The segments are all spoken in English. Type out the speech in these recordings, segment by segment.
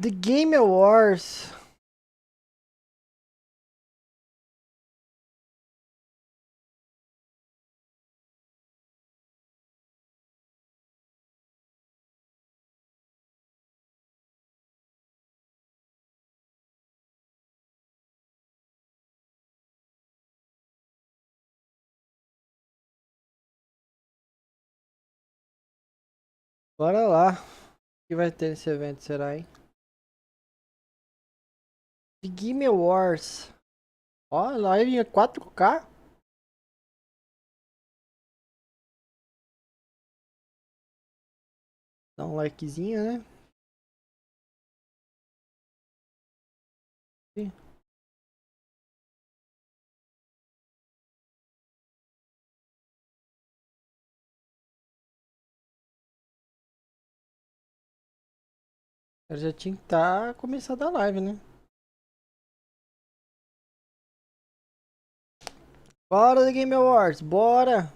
The Game Awards. Bora lá. O que vai ter nesse evento, será, hein? The Game Awards. Ó, live em 4K. Dá um likezinho, né? Sim. Eu já tinha que estar começando a live, né? Bora The Game Awards, bora!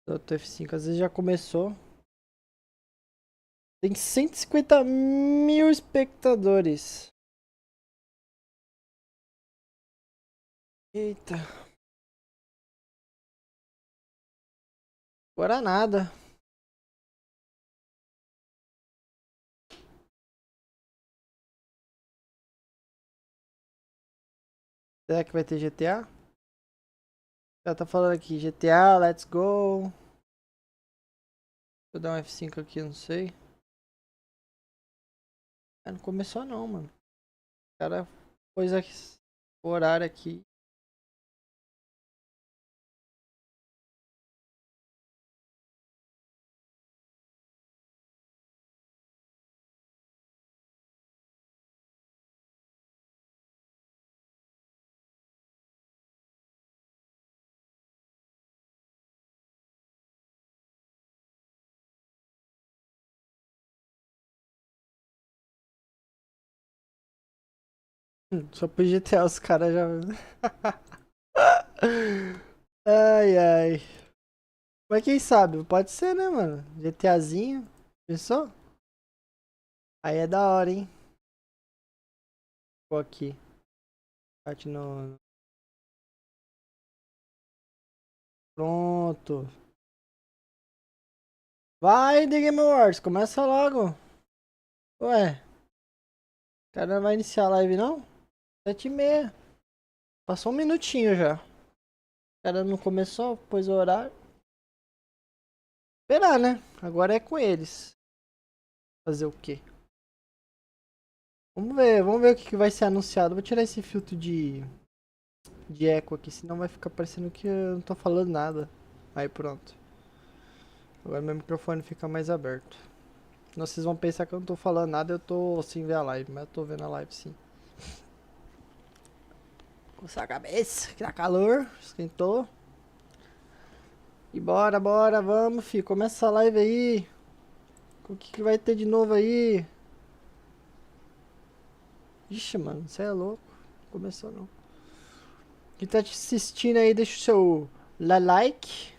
O F5 às vezes já começou. Tem 150 mil espectadores. Eita. Agora nada. Será que vai ter GTA? Já tá falando aqui, GTA, let's go. Vou dar um F5 aqui, não sei. Ah, não começou não, mano. O cara pôs aqui, o horário aqui. Só pro GTA os caras já. Ai, ai. Mas quem sabe? Pode ser, né, mano? GTAzinho. Pensou? Aí é da hora, hein? Vou aqui. Bate no. Pronto. Vai, The Game Awards. Começa logo. Ué. O cara não vai iniciar a live, não? 7h30. Passou um minutinho já. O cara não começou, pôs o horário. Esperar, né? Agora é com eles. Fazer o quê? Vamos ver o que vai ser anunciado. Vou tirar esse filtro de eco aqui, senão vai ficar parecendo que eu não tô falando nada. Aí pronto. Agora meu microfone fica mais aberto. Senão vocês vão pensar que eu não tô falando nada, eu tô sem ver a live, mas eu tô vendo a live sim. Coçar a cabeça, que tá calor, esquentou. E bora, bora, vamos, fi. Começa essa live aí. O que vai ter de novo aí? Ixi, mano, você é louco. Começou não. Quem tá te assistindo aí, deixa o seu like.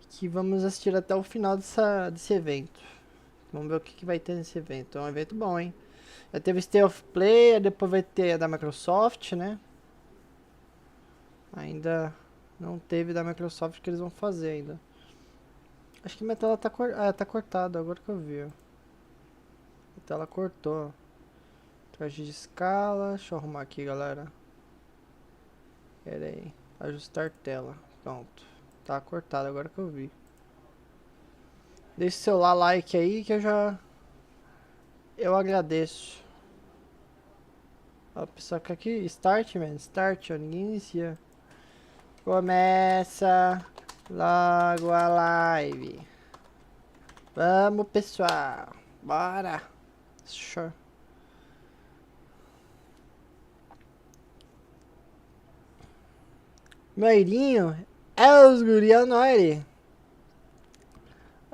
Que vamos assistir até o final desse evento. Vamos ver o que vai ter nesse evento. É um evento bom, hein? Já teve State of Play, depois vai ter a da Microsoft, né? Ainda não teve da Microsoft que eles vão fazer ainda. Acho que minha tela tá cortada, agora que eu vi. Ó. A tela cortou. Traje de escala. Deixa eu arrumar aqui, galera. Pera aí. Ajustar tela. Pronto. Tá cortado, agora que eu vi. Deixe seu like aí que eu agradeço. Ó, o pessoal que aqui. Start, man. Start, ó. Ninguém inicia. Começa logo a live. Vamos, pessoal. Bora. Show. Noirinho. É os guri, é o Noire.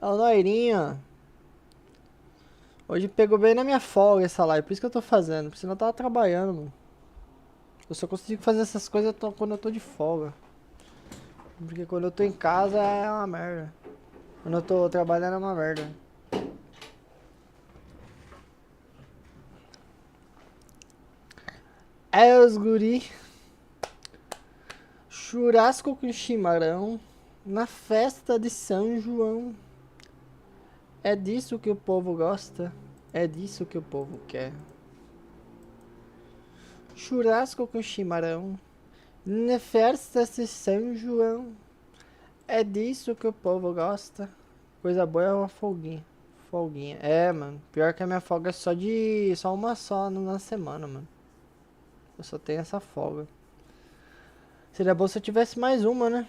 É o Noirinho. Hoje pegou bem na minha folga essa live. Por isso que eu tô fazendo. Porque senão eu tava trabalhando, mano. Eu só consigo fazer essas coisas quando eu tô de folga. Porque quando eu tô em casa é uma merda. Quando eu tô trabalhando é uma merda. É os guri. Churrasco com chimarrão. Na festa de São João. É disso que o povo gosta. É disso que o povo quer. Churrasco com chimarrão. Na festa de São João. É disso que o povo gosta. Coisa boa é uma folguinha. Folguinha. É, mano. Pior que a minha folga é só de. Só uma só na semana, mano. Eu só tenho essa folga. Seria bom se eu tivesse mais uma, né?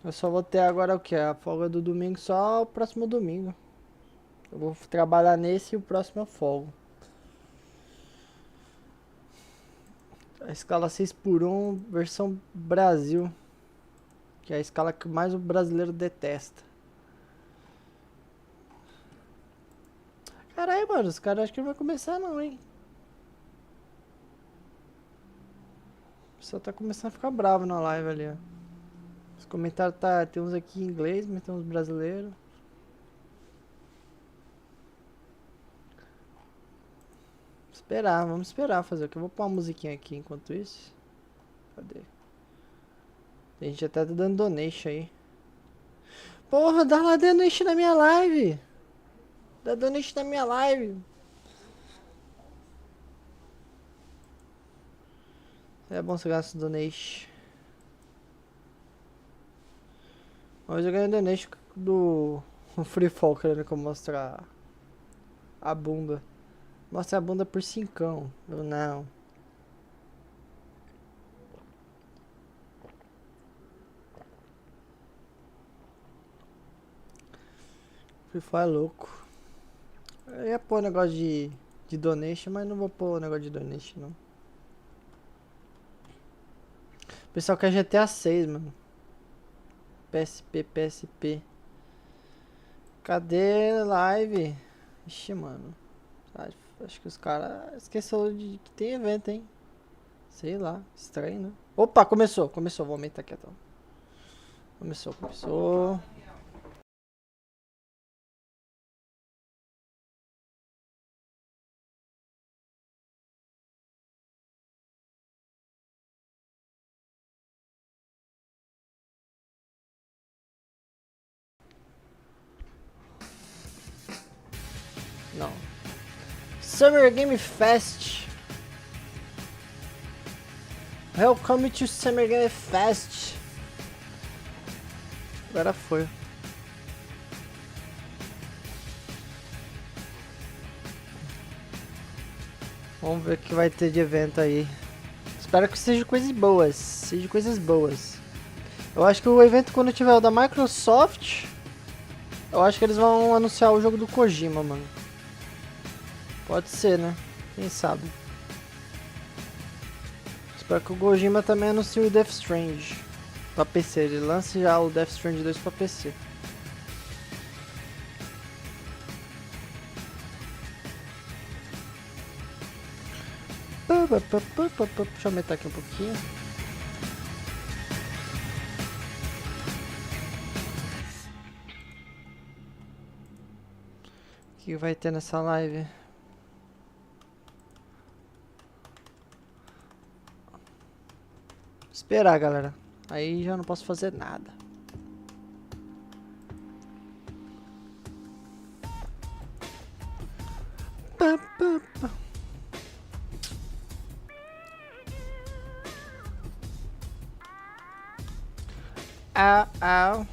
Eu só vou ter agora o que? A folga do domingo só o próximo domingo. Eu vou trabalhar nesse e o próximo eu folgo. A escala 6x1 versão Brasil. Que é a escala que mais o brasileiro detesta. Caralho, mano, os caras acham que não vai começar não, hein? O pessoal tá começando a ficar bravo na live ali, ó. Os comentários tá. Tem uns aqui em inglês, mas tem uns brasileiros. Esperar, vamos esperar fazer o que? Eu vou pôr uma musiquinha aqui enquanto isso. Cadê? Tem gente até tá dando donation aí. Porra, dá lá donation na minha live. Dá donation na minha live. É bom você gastar donation. Hoje eu ganhei donation do Free Fall, querendo que eu mostre a bunda. Mostra a bunda por 5. Eu não. Free Fall é louco. Eu ia pôr negócio de donation, mas não vou pôr negócio de donation, não. O pessoal quer GTA 6, mano. PSP, PSP. Cadê live? Ixi, mano. Acho que os caras esqueceram de que tem evento, hein? Sei lá, estranho, né? Opa, começou. Vou aumentar aqui, então. Começou. Não. Summer Game Fest. Welcome to Summer Game Fest. Agora foi. Vamos ver o que vai ter de evento aí. Espero que seja coisas boas. Eu acho que o evento, quando tiver o da Microsoft, eu acho que eles vão anunciar o jogo do Kojima, mano. Pode ser, né? Quem sabe. Espero que o Kojima também anuncie o Death Stranding pra PC. Ele lance já o Death Stranding 2 pra PC. Deixa eu aumentar aqui um pouquinho. O que vai ter nessa live? Esperar, galera. Aí já não posso fazer nada. Au.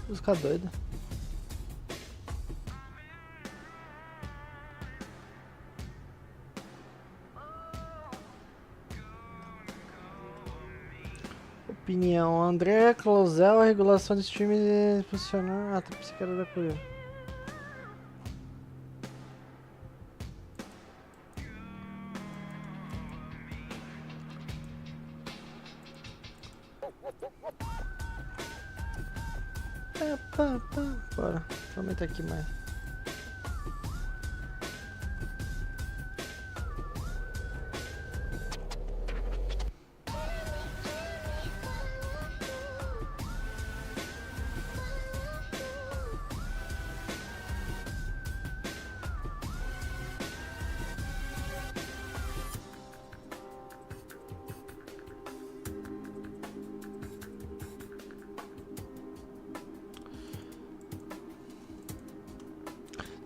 Música doida. Opinião: André Clozel, a regulação de streaming funcionar. Ah, tá pensando que era da Coreia. Bora, deixa eu aumentar aqui mais.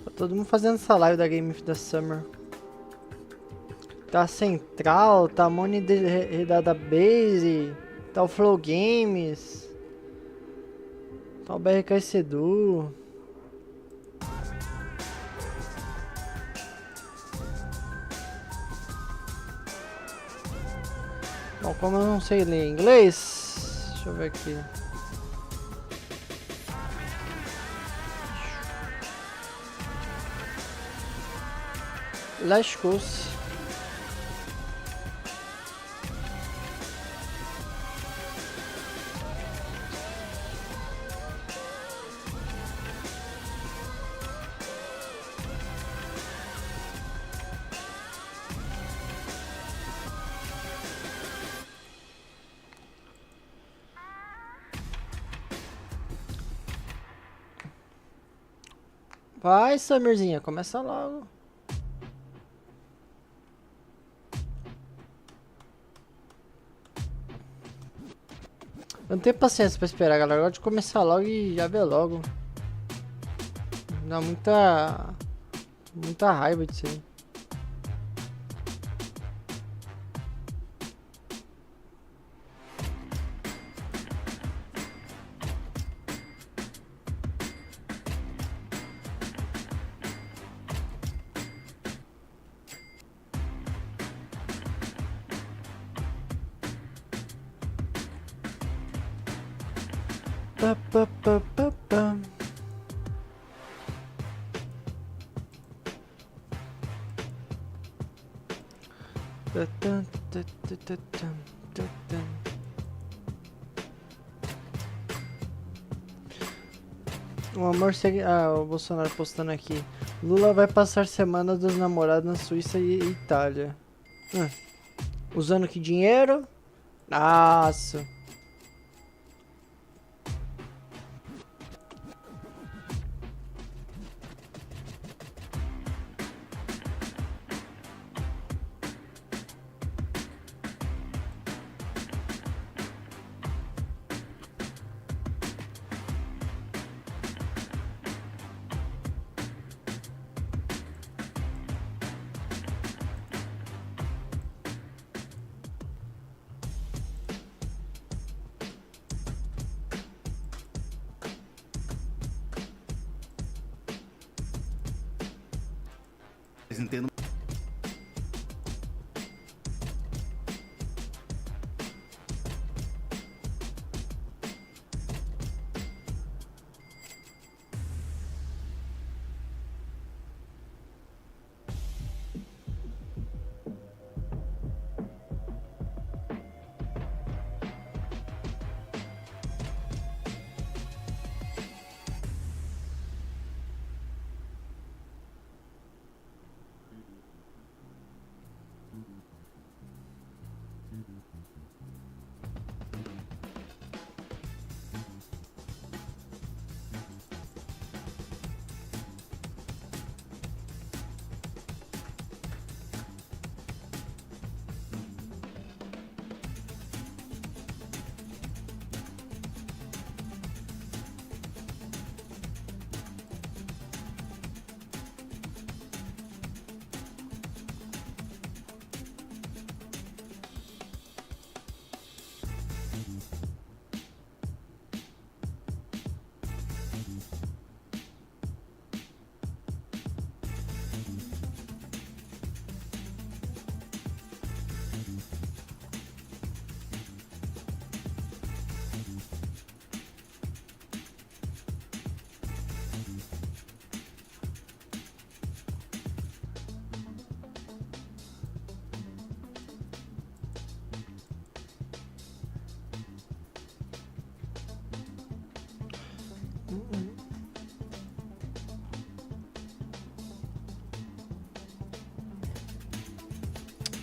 Tá todo mundo fazendo essa live da Game of the Summer. Tá a Central, tá a Money Database, tá o Flow Games, tá o BRK Sedu. Bom, como eu não sei ler inglês, deixa eu ver aqui. Lascou-se. Vai, Summerzinha, começa logo. Eu não tenho paciência pra esperar, galera. Eu gosto de começar logo e já ver logo. Dá muita raiva disso aí. Pa, pa, pa, pa, pa. Ta, ta, ta, ta, ta, ta, ta, ta. O amor segue. Ah, o Bolsonaro postando aqui. Lula vai passar semana dos namorados na Suíça e Itália. Usando que dinheiro? Nossa. Entendo.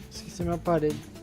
Esqueci meu aparelho.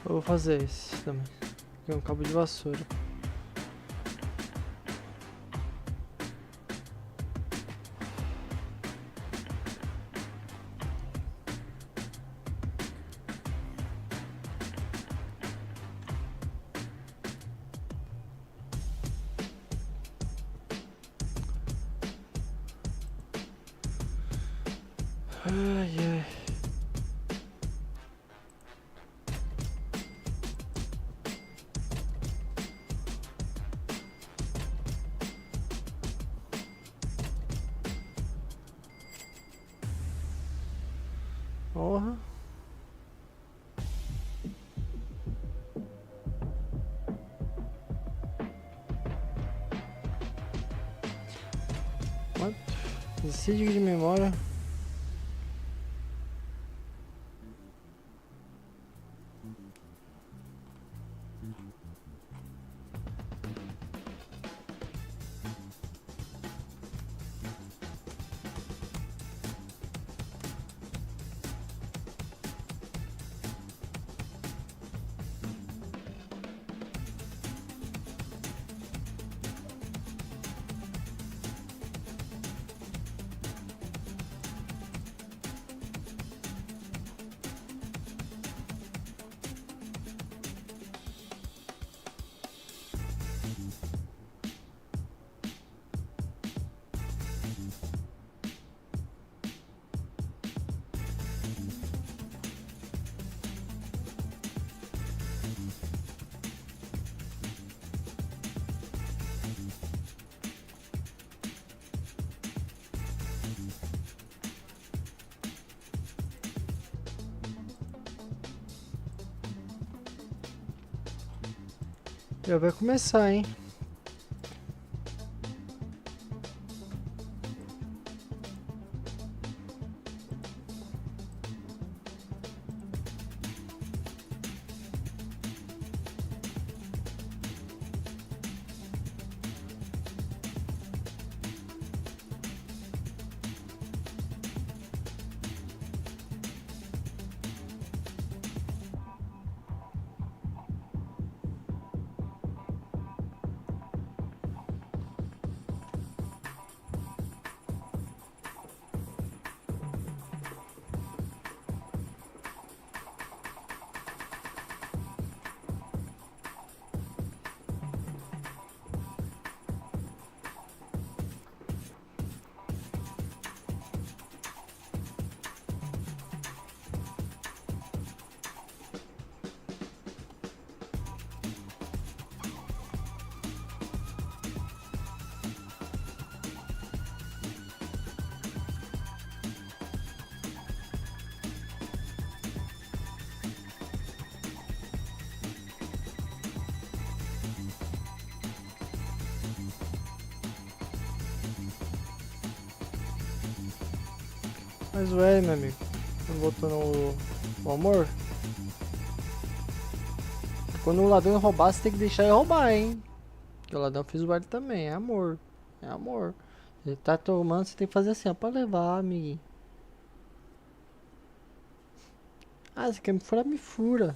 Eu vou fazer esse também. Aqui é um cabo de vassoura. Ai, ai. Porra. What? Decide de memória. Já vai começar, hein? Mas ué, meu amigo. Não botou o amor? Quando o ladrão roubar, você tem que deixar ele roubar, hein? Porque o ladrão fez o baile também. É amor. É amor. Ele tá tomando, você tem que fazer assim, ó. Pode levar, amiguinho. Ah, você quer me furar? Me fura.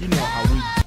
You know how we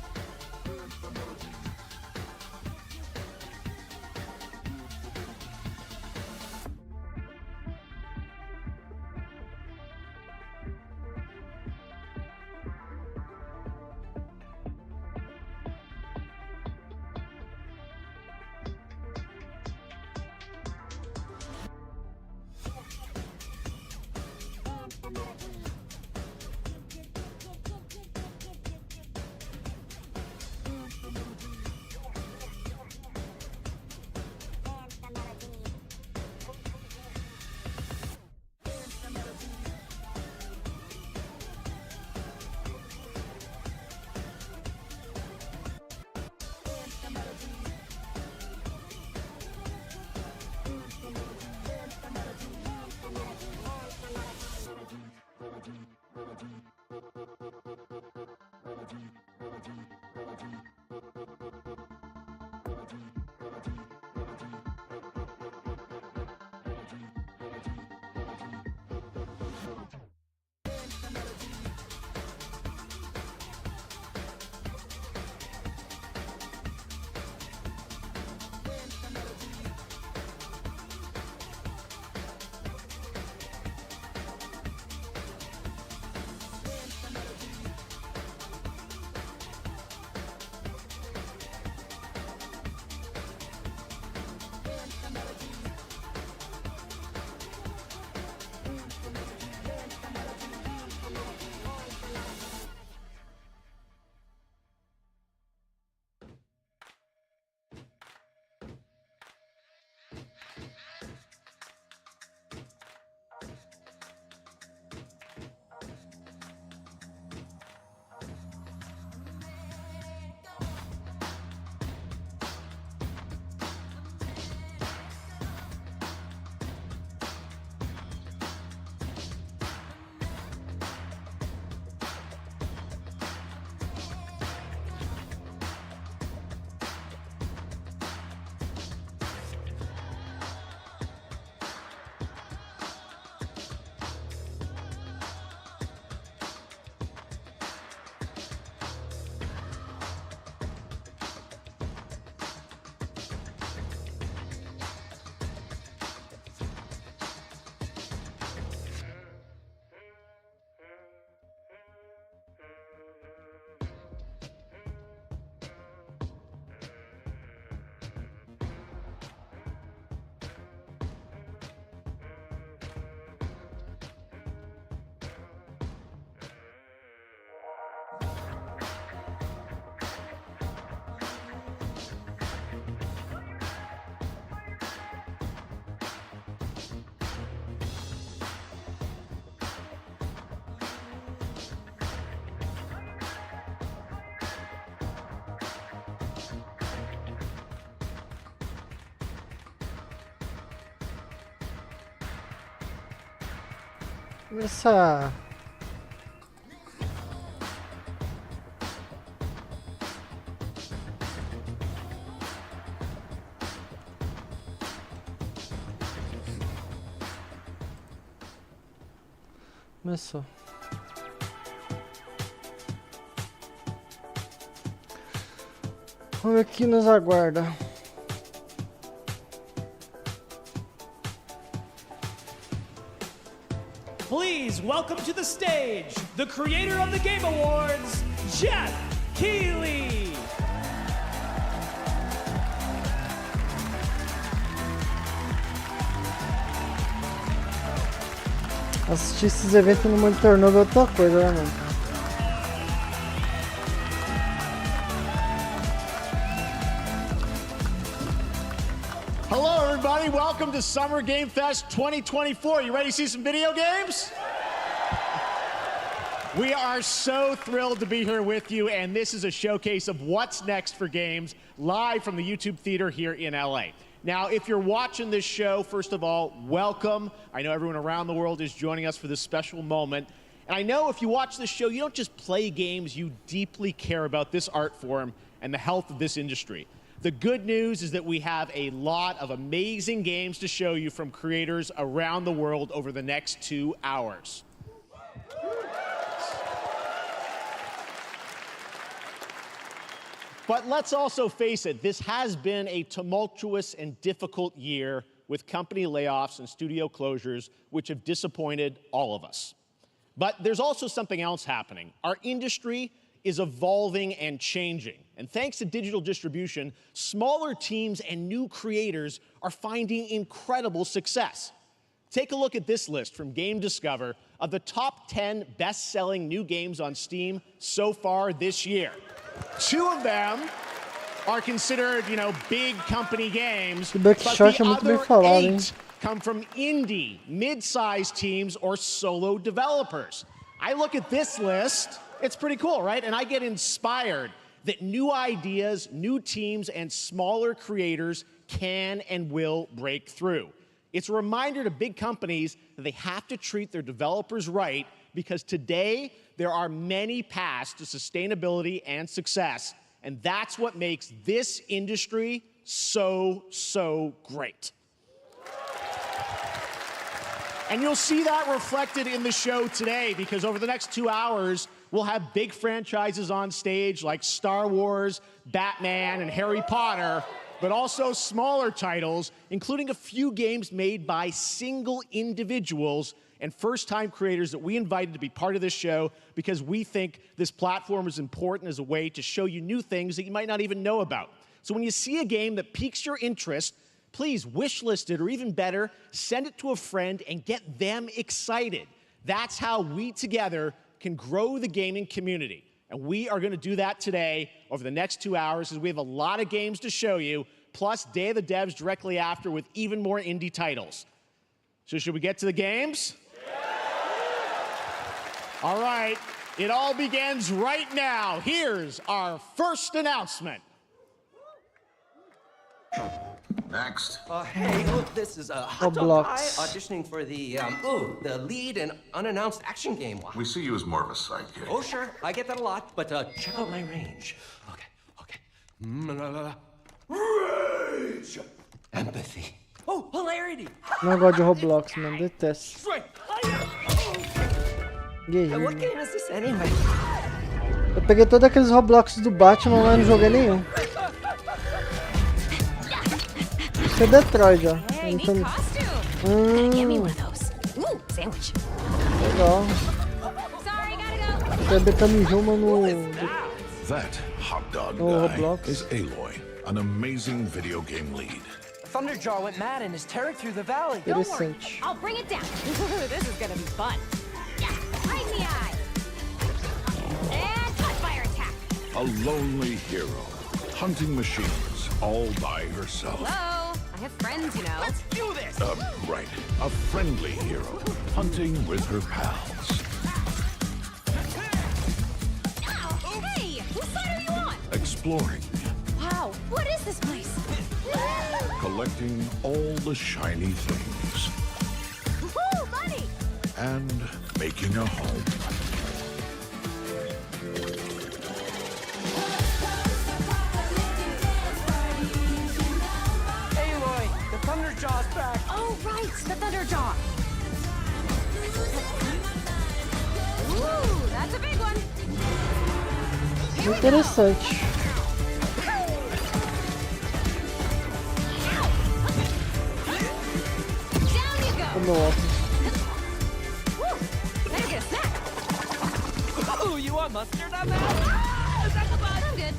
Essa... Começou. Vamos ver o que nos aguarda. Please welcome to the stage the creator of the Game Awards, Jeff Keighley. Assistir esses eventos no monitor novo é outra coisa, né, mano? Hello, everybody. Welcome to Summer Game Fest 2024. You ready to see some video games? We are so thrilled to be here with you, and this is a showcase of what's next for games live from the YouTube Theater here in LA. Now, if you're watching this show, first of all, welcome. I know everyone around the world is joining us for this special moment. And I know if you watch this show, you don't just play games, you deeply care about this art form and the health of this industry. The good news is that we have a lot of amazing games to show you from creators around the world over the next 2 hours. But let's also face it, this has been a tumultuous and difficult year with company layoffs and studio closures, which have disappointed all of us. But there's also something else happening. Our industry is evolving and changing. And thanks to digital distribution, smaller teams and new creators are finding incredible success. Take a look at this list from Game Discover of the top 10 best-selling new games on Steam so far this year. 2 of them are considered, big company games, but the other 8 come from indie, mid-sized teams or solo developers. I look at this list, it's pretty cool, right? And I get inspired that new ideas, new teams, and smaller creators can and will break through. It's a reminder to big companies that they have to treat their developers right, because today there are many paths to sustainability and success, and that's what makes this industry so, so great. And you'll see that reflected in the show today, because over the next 2 hours, we'll have big franchises on stage like Star Wars, Batman, and Harry Potter, but also smaller titles, including a few games made by single individuals and first-time creators that we invited to be part of this show because we think this platform is important as a way to show you new things that you might not even know about. So when you see a game that piques your interest, please wishlist it, or even better, send it to a friend and get them excited. That's how we together can grow the gaming community. And we are going to do that today over the next 2 hours, as we have a lot of games to show you, plus Day of the Devs directly after with even more indie titles. So should we get to the games? All right, it all begins right now. Here's our first announcement. Next. Hey, look, this is a hot dog guy auditioning for the lead and unannounced action game. We see you as more of a sidekick. Oh, sure, I get that a lot, but check out my range. Okay. Rage! Empathy. Oh, hilarity! Não gosto de Roblox, mano. Detesto. Strength! Guerreiro. What game is this anyway? Eu peguei todos aqueles Roblox do Batman, mas não joguei nenhum. Isso é Detroit, ó. Hey, neat costume. Can I get me one of those? Ooh, sandwich. Legal. Sorry, gotta go. Tô betando Juma no That hot dog Roblox. guy is Aloy, an amazing video game lead. Thunderjaw went mad and is tearing through the valley. Don't worry, Interessante. I'll bring it down. This is gonna be fun. Yeah, right in the eye. And cut fire attack. A lonely hero, hunting machines all by herself. Hello, I have friends, you know. Let's do this! Right. A friendly hero, hunting with her pals. Ow, hey, whose side are you on? Exploring, Wow, what is this place? collecting all the shiny things, Woo, money! and making a home. Aloy, the Thunderjaw's back. Oh, right, the Thunderjaw. Ooh, that's a big one. Interessante. Down you go. Nossa. Woo, better get a snack. Oh, you want mustard on that? I'm good.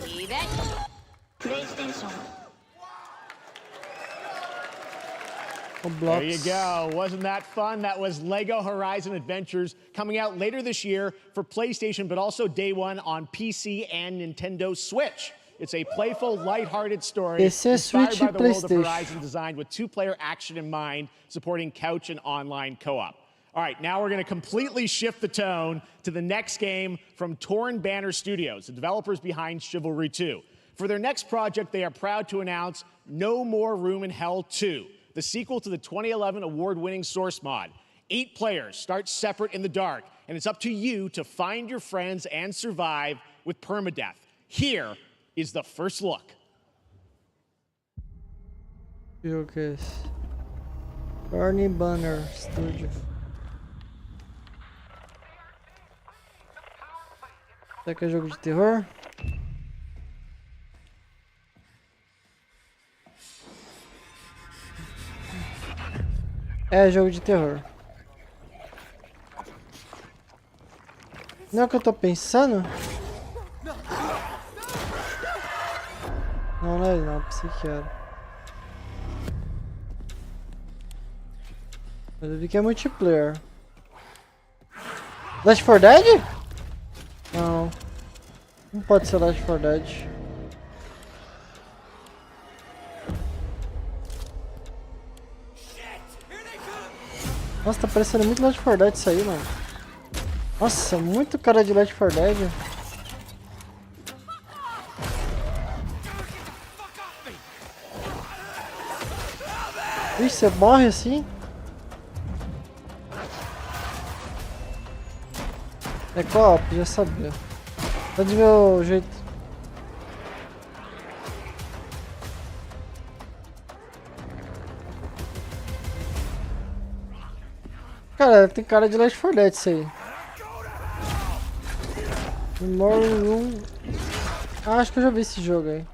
Leave it. There you go. Wasn't that fun? That was Lego Horizon Adventures, coming out later this year for PlayStation, but also day one on PC and Nintendo Switch. It's a playful, lighthearted story inspired by the world of Horizon, designed with two-player action in mind, supporting couch and online co-op. All right, now we're going to completely shift the tone to the next game from Torn Banner Studios, the developers behind Chivalry 2. For their next project, they are proud to announce No More Room in Hell 2, the sequel to the 2011 award-winning Source mod. 8 players start separate in the dark, and it's up to you to find your friends and survive with permadeath. Here is the first look. Lucas. Torn Banner Studio. Será que é jogo de terror? É jogo de terror. Não é o que eu tô pensando? Não, não é não, pensei que era. Mas eu vi que é multiplayer. Left 4 Dead? Não. Não pode ser Left 4 Dead. Nossa, tá parecendo muito Left 4 Dead isso aí, mano. Nossa, muito cara de Left 4 Dead. Ixi, você morre assim? É co-op, já sabia. Pode ver o jeito. Cara, tem cara de Last 4 Dead isso aí. Room. Acho que eu já vi esse jogo aí.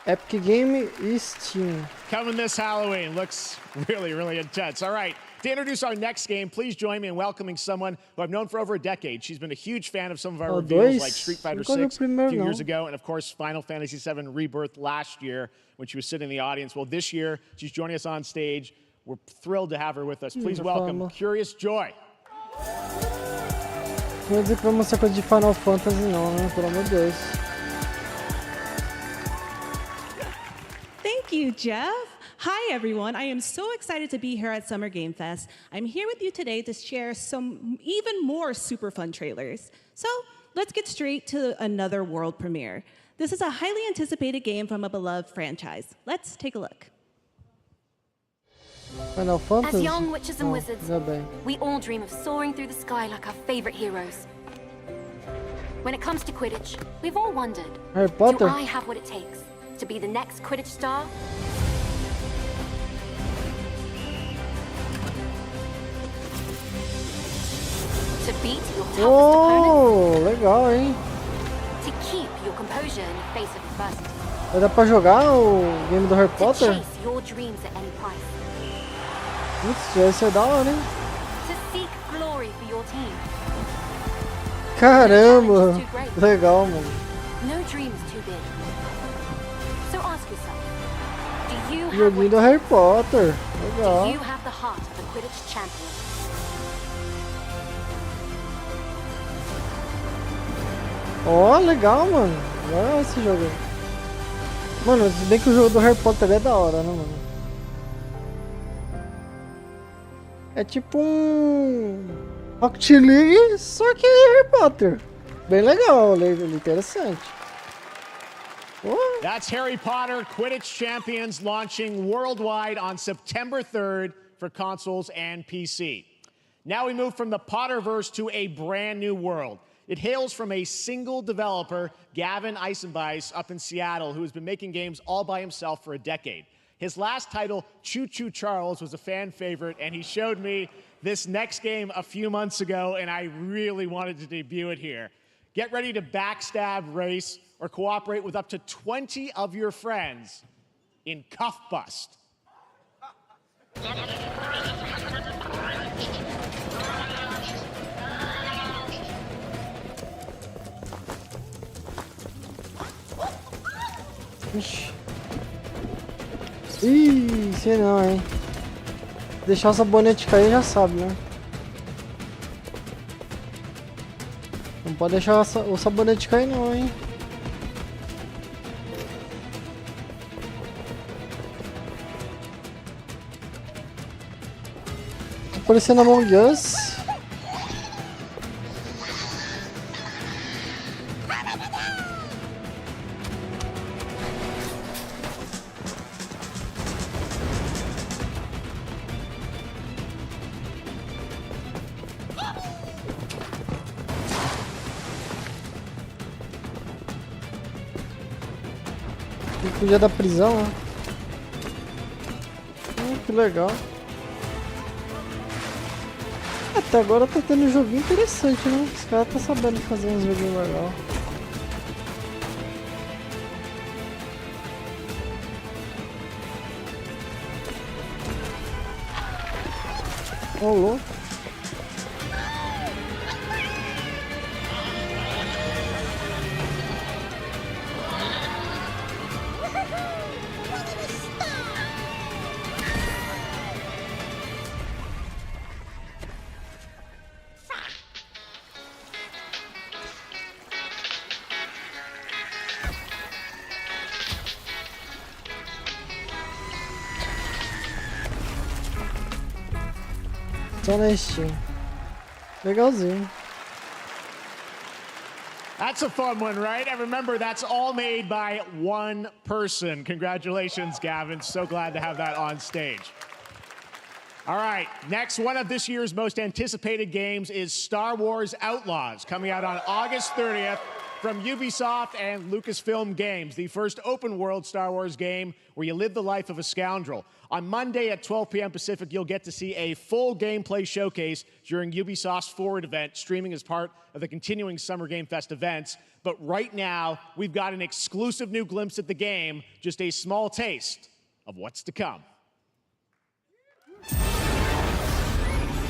Epic Game e Steam. Coming this Halloween. Looks really, really intense. All right. To introduce our next game, please join me in welcoming someone who I've known for over a decade. She's been a huge fan of some of our reveals, like Street Fighter 6 a few years ago, and of course, Final Fantasy 7 Rebirth last year when she was sitting in the audience. Well, this year, she's joining us on stage. We're thrilled to have her with us. Please welcome Curious Joy. Não vou dizer que vai mostrar coisa de Final Fantasy não, né? Pelo amor de Deus. Thank you, Jeff. Hi, everyone. I am so excited to be here at Summer Game Fest. I'm here with you today to share some even more super fun trailers. So let's get straight to another world premiere. This is a highly anticipated game from a beloved franchise. Let's take a look. Final Fantasy? As young witches and wizards, we all dream of soaring through the sky like our favorite heroes. When it comes to Quidditch, we've all wondered, do I have what it takes to be the next Quidditch star? To beat your toughest opponents? Legal, hein? To keep your composure in the face of adversity. Vai dar pra jogar o game do Harry Potter? To chase your dreams at any price. Putz, vai ser da hora, hein? To seek glory for your team. Caramba! Legal, mano. No dream is too big. So ask yourself, do you have Joguinho do Harry Potter. Legal. Do you have the heart of a Quidditch champion? Ó, legal, mano. Legal esse jogo aí. Mano, se bem que o jogo do Harry Potter é da hora, né, mano? É tipo um Rocket League, só que Harry Potter. Bem legal, interessante. Oh. That's Harry Potter Quidditch Champions launching worldwide on September 3rd for consoles and PC. Now we move from the Potterverse to a brand new world. It hails from a single developer, Gavin Eisenbeis, up in Seattle, who has been making games all by himself for a decade. His last title, Choo Choo Charles, was a fan favorite, and he showed me this next game a few months ago, and I really wanted to debut it here. Get ready to backstab, race, or cooperate with up to 20 of your friends in Cuff Bust. Ixi. Ih, sei não, hein. Deixar o sabonete cair já sabe, né? Não pode deixar o sabonete cair não, hein. Tá parecendo Among Us. Fugir da prisão, né? Que legal. Até agora tá tendo um joguinho interessante, né? Os caras tá sabendo fazer uns joguinhos legais. Ô, louco. Só na Steam. Legalzinho. That's a fun one, right? And remember, that's all made by one person. Congratulations, Gavin. So glad to have that on stage. All right, next, one of this year's most anticipated games is Star Wars Outlaws, coming out on August 30th from Ubisoft and Lucasfilm Games, the first open-world Star Wars game where you live the life of a scoundrel. On Monday at 12 p.m. Pacific, you'll get to see a full gameplay showcase during Ubisoft's Forward event, streaming as part of the continuing Summer Game Fest events. But right now, we've got an exclusive new glimpse at the game, just a small taste of what's to come.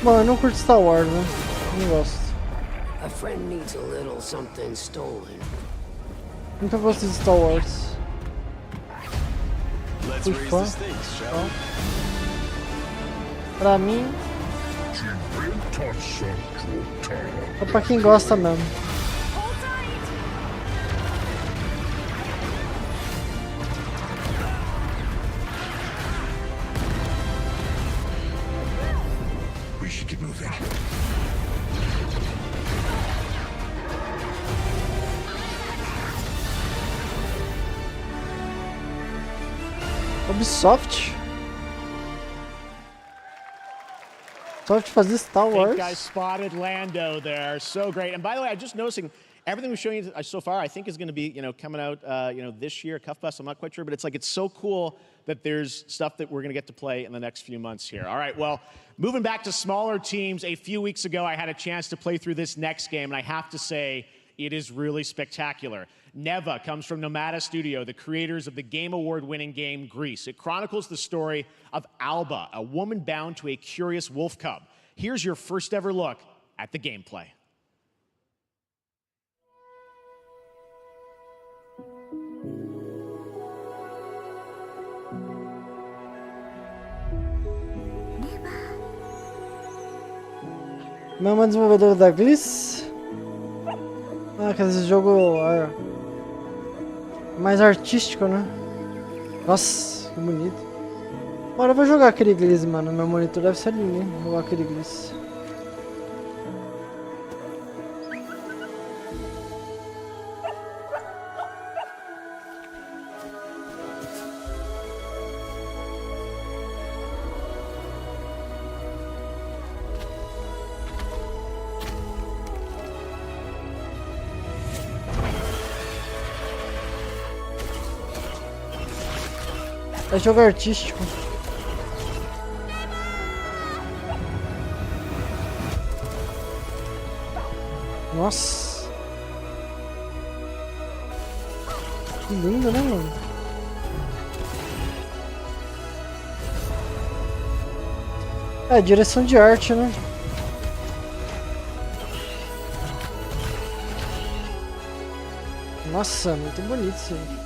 Bom, eu não curto Star Wars, né? Não gosto. A friend needs a little something stolen. Nunca gostei de Star Wars. Fui fã. Pra mim, é pra quem gosta mesmo. We should get moving. Ubisoft? Ubisoft fazer Star Wars? I think I spotted Lando there. So great. And by the way, I'm just noticing everything we're showing you so far, I think is going to be, coming out, this year, Cuff Bus. I'm not quite sure, but it's so cool that there's stuff that we're going to get to play in the next few months here. All right, well, moving back to smaller teams, a few weeks ago, I had a chance to play through this next game, and I have to say, it is really spectacular. Neva comes from Nomada Studio, the creators of the Game Award-winning game Grease. It chronicles the story of Alba, a woman bound to a curious wolf cub. Here's your first ever look at the gameplay. Mesma desenvolvedora da Gliss. Ah, que esse jogo é mais artístico, né? Nossa, que bonito. Bora, eu vou jogar aquele Gliss, mano. Meu monitor deve ser lindo, hein? Vou jogar aquele Gliss. É jogo artístico. Nossa. Que lindo, né, mano? É, direção de arte, né? Nossa, muito bonito isso aí.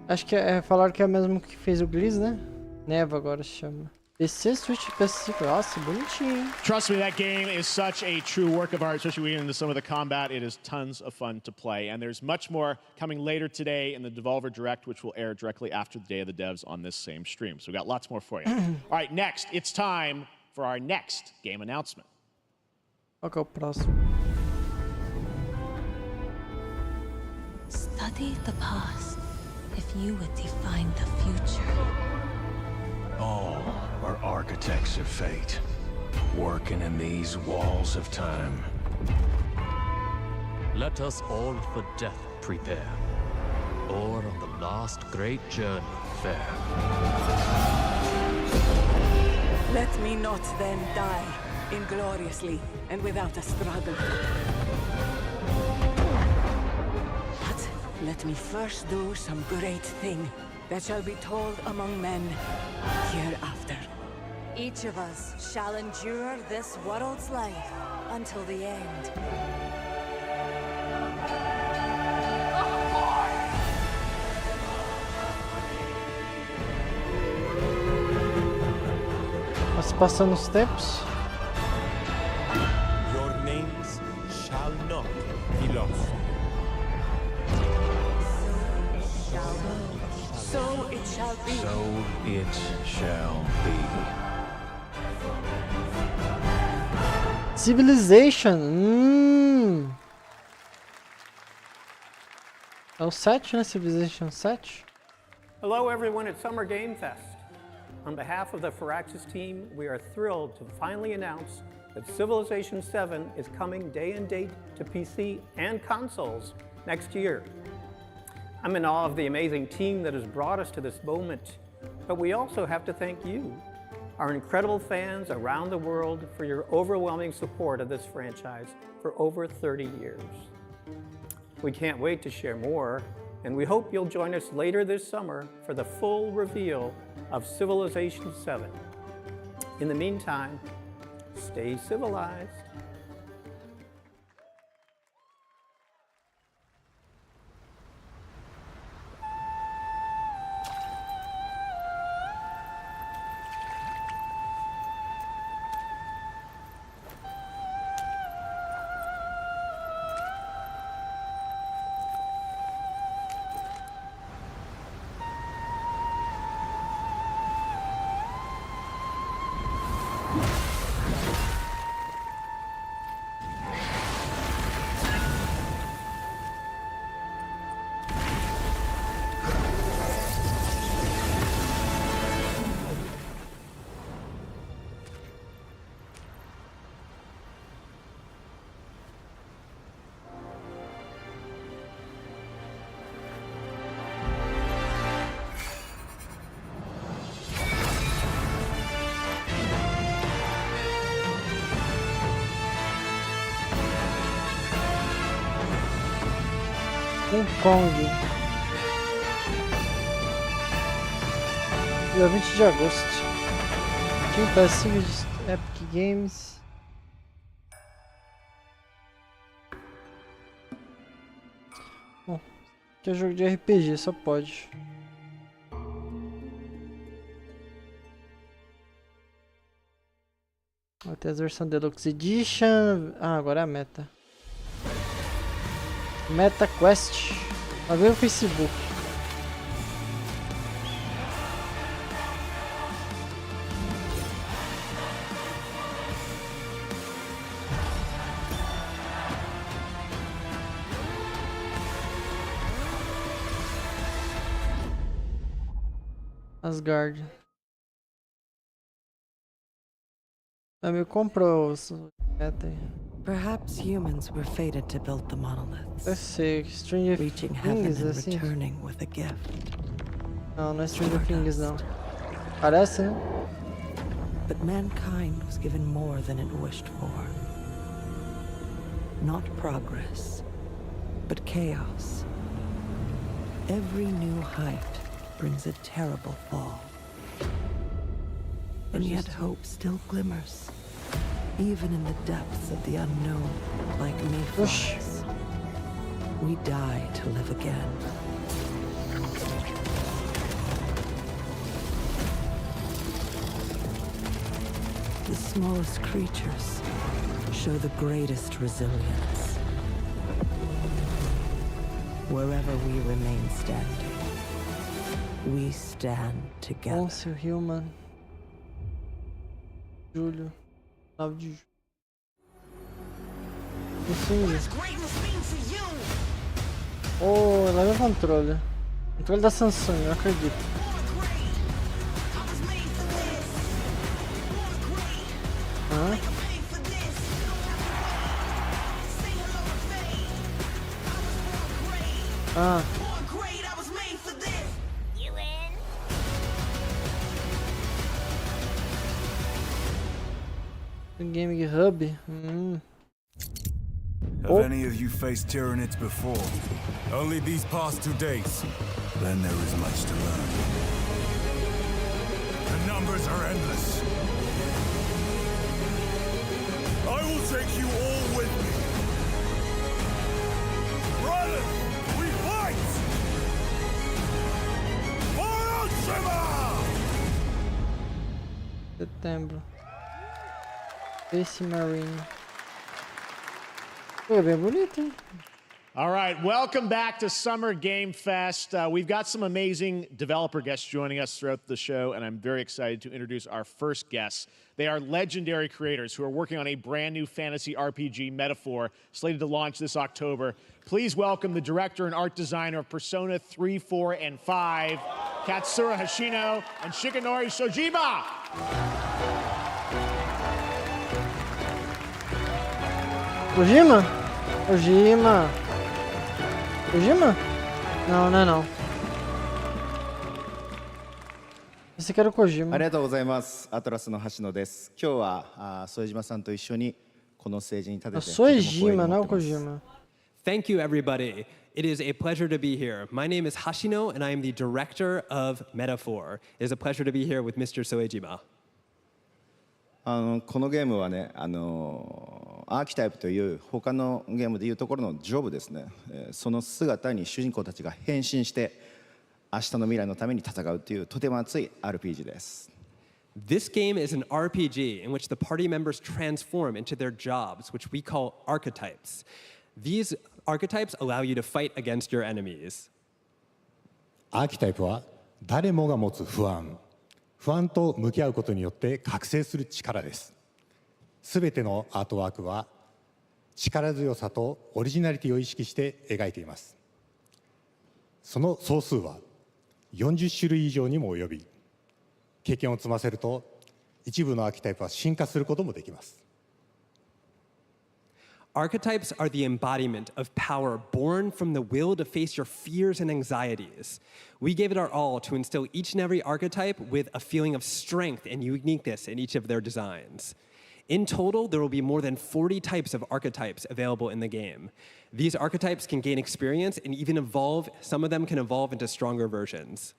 Acho que falaram que é o mesmo que fez o Gliss, né? Neva agora se chama. PC, Switch, PC. Nossa, bonitinho. Trust me, that game is such a true work of art, especially when you get into some of the combat. It is tons of fun to play. And there's much more coming later today in the Devolver Direct, which will air directly after the Day of the Devs on this same stream. So we've got lots more for you. All right, next, it's time for our next game announcement. Qual que é o próximo? Study the past if you would define the future. All are architects of fate, working in these walls of time. Let us all for death prepare, or on the last great journey fare. Let me not then die ingloriously and without a struggle. But let me first do some great thing that shall be told among men hereafter. Each of us shall endure this world's life until the end. Mas passando os tempos. Your names shall not be lost. So it shall be. So it shall be. Civilization. É o 7, né? Civilization 7. Hello everyone at Summer Game Fest. On behalf of the Firaxis team, we are thrilled to finally announce that Civilization 7 is coming day and date to PC and consoles next year. I'm in awe of the amazing team that has brought us to this moment, but we also have to thank you, our incredible fans around the world, for your overwhelming support of this franchise for over 30 years. We can't wait to share more, and we hope you'll join us later this summer for the full reveal of Civilization 7. In the meantime, stay civilized. Hong Kong. Dia 20 de agosto. Game Pass de Epic Games. Bom, que é jogo de RPG, só pode. Até a versão Deluxe Edition. Ah, agora é a meta. Meta Quest. Vai ver o Facebook. Asgard. A meu comprou o meta aí. Perhaps humans were fated to build the monoliths. Eu sei, Stranger reaching heaven Things, and assim. returning with a gift. Não, não é Stranger Things não. Parece, né? But mankind was given more than it wished for. Not progress, but chaos. Every new height brings a terrible fall. And yet hope still glimmers, even in the depths of the unknown, like mayflies. We die to live again. The smallest creatures show the greatest resilience. Wherever we remain standing, we stand together. Monster Human. Julho. 9 de julho. Oh, leva o controle. Controle da Samsung, eu acredito. Game Hub. Have any of you faced Tyranids before? Only these past 2 days. Then there is much to learn. The numbers are endless. I will take you all with me. Brothers, we fight! For Ultima! Setembro. Space Marine. Foi bem bonito, hein? All right, welcome back to Summer Game Fest. We've got some amazing developer guests joining us throughout the show, and I'm very excited to introduce our first guests. They are legendary creators who are working on a brand new fantasy RPG, Metaphor, slated to launch this October. Please welcome the director and art designer of Persona 3, 4, and 5, Katsura Hoshino and Shikanori Shojima. Kojima? Kojima? Kojima? Não, não é não. Esse aqui era o Kojima. ありがとうございます。アトラスの橋野です。今日は副島さんと一緒にこのステージに立てて。Shojima, não Kojima. Thank you, everybody. It is a pleasure to be here. My name is Hashino, and I am the director of Metaphor. It is a pleasure to be here with Mr. Soejima. このゲームはね、アーキタイプという他のゲームでいうところのジョブですね。その姿に主人公たちが変身して明日の未来のために戦うというとても熱い RPG です。This game is an RPG in which the party members transform into their jobs, which we call archetypes. These archetypes allow you to fight against your enemies. アーキタイプは誰もが持つ不安と向き合うことによって覚醒する力です。すべてのアートワークは力強さとオリジナリティを意識して描いています。その総数は40種類以上にも及び、経験を積ませると一部のアーキタイプは進化することもできます。Archetypes are the embodiment of power born from the will to face your fears and anxieties. We gave it our all to instill each and every archetype with a feeling of strength and uniqueness in each of their designs. In total, there will be more than 40 types of archetypes available in the game. These archetypes can gain experience and even evolve. Some of them can evolve into stronger versions.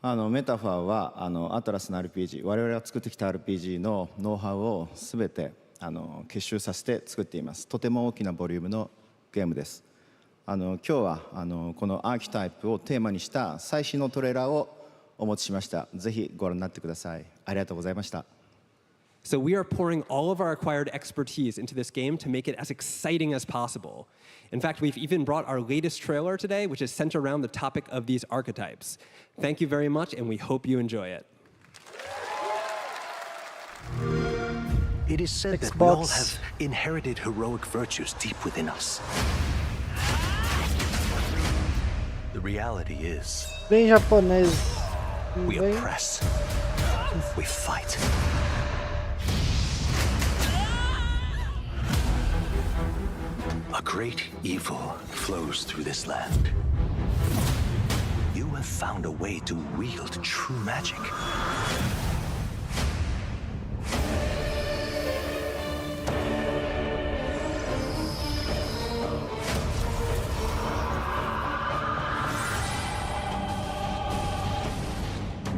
メタファーはアトラスの RPG、我々が作ってきた RPG のノウハウをすべて結集させて作っています。とても大きなボリュームのゲームです。今日はこのアーキタイプをテーマにした最新のトレーラーをお持ちしました。ぜひご覧になってください。ありがとうございました。So we are pouring all of our acquired expertise into this game to make it as exciting as possible. In fact, we've even brought our latest trailer today, which is centered around the topic of these archetypes. Thank you very much, and we hope you enjoy it. It is said that we all have inherited heroic virtues deep within us. The reality is, Bem japonês. we oppress, we fight. A great evil flows through this land. You have found a way to wield true magic.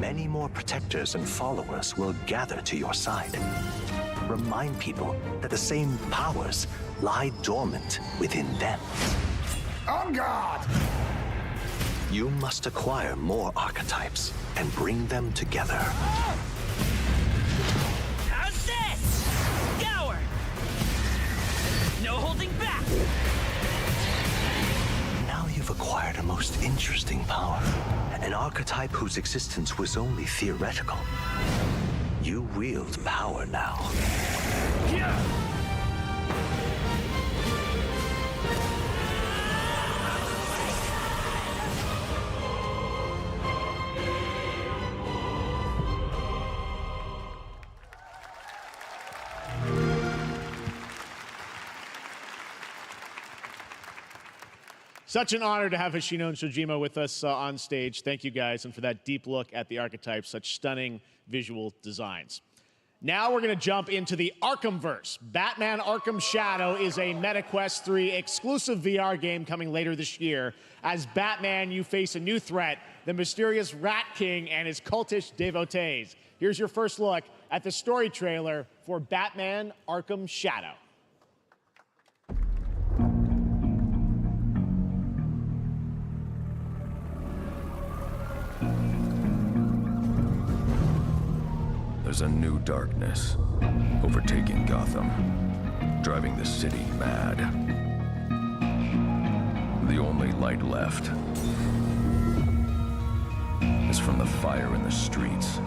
many more protectors and followers will gather to your side. Remind people that the same powers lie dormant within them. On guard! You must acquire more archetypes and bring them together. How's this? Scour! No holding back! Now you've acquired a most interesting power. An archetype whose existence was only theoretical. You wield power now. Such an honor to have Hoshino and Shojima with us on stage. Thank you guys, and for that deep look at the archetypes, such stunning visual designs. Now we're going to jump into the Arkhamverse. Batman Arkham Shadow is a MetaQuest 3 exclusive VR game coming later this year. As Batman, you face a new threat, the mysterious Rat King and his cultish devotees. Here's your first look at the story trailer for Batman Arkham Shadow. There's a new darkness overtaking Gotham, driving the city mad. The only light left is from the fire in the streets,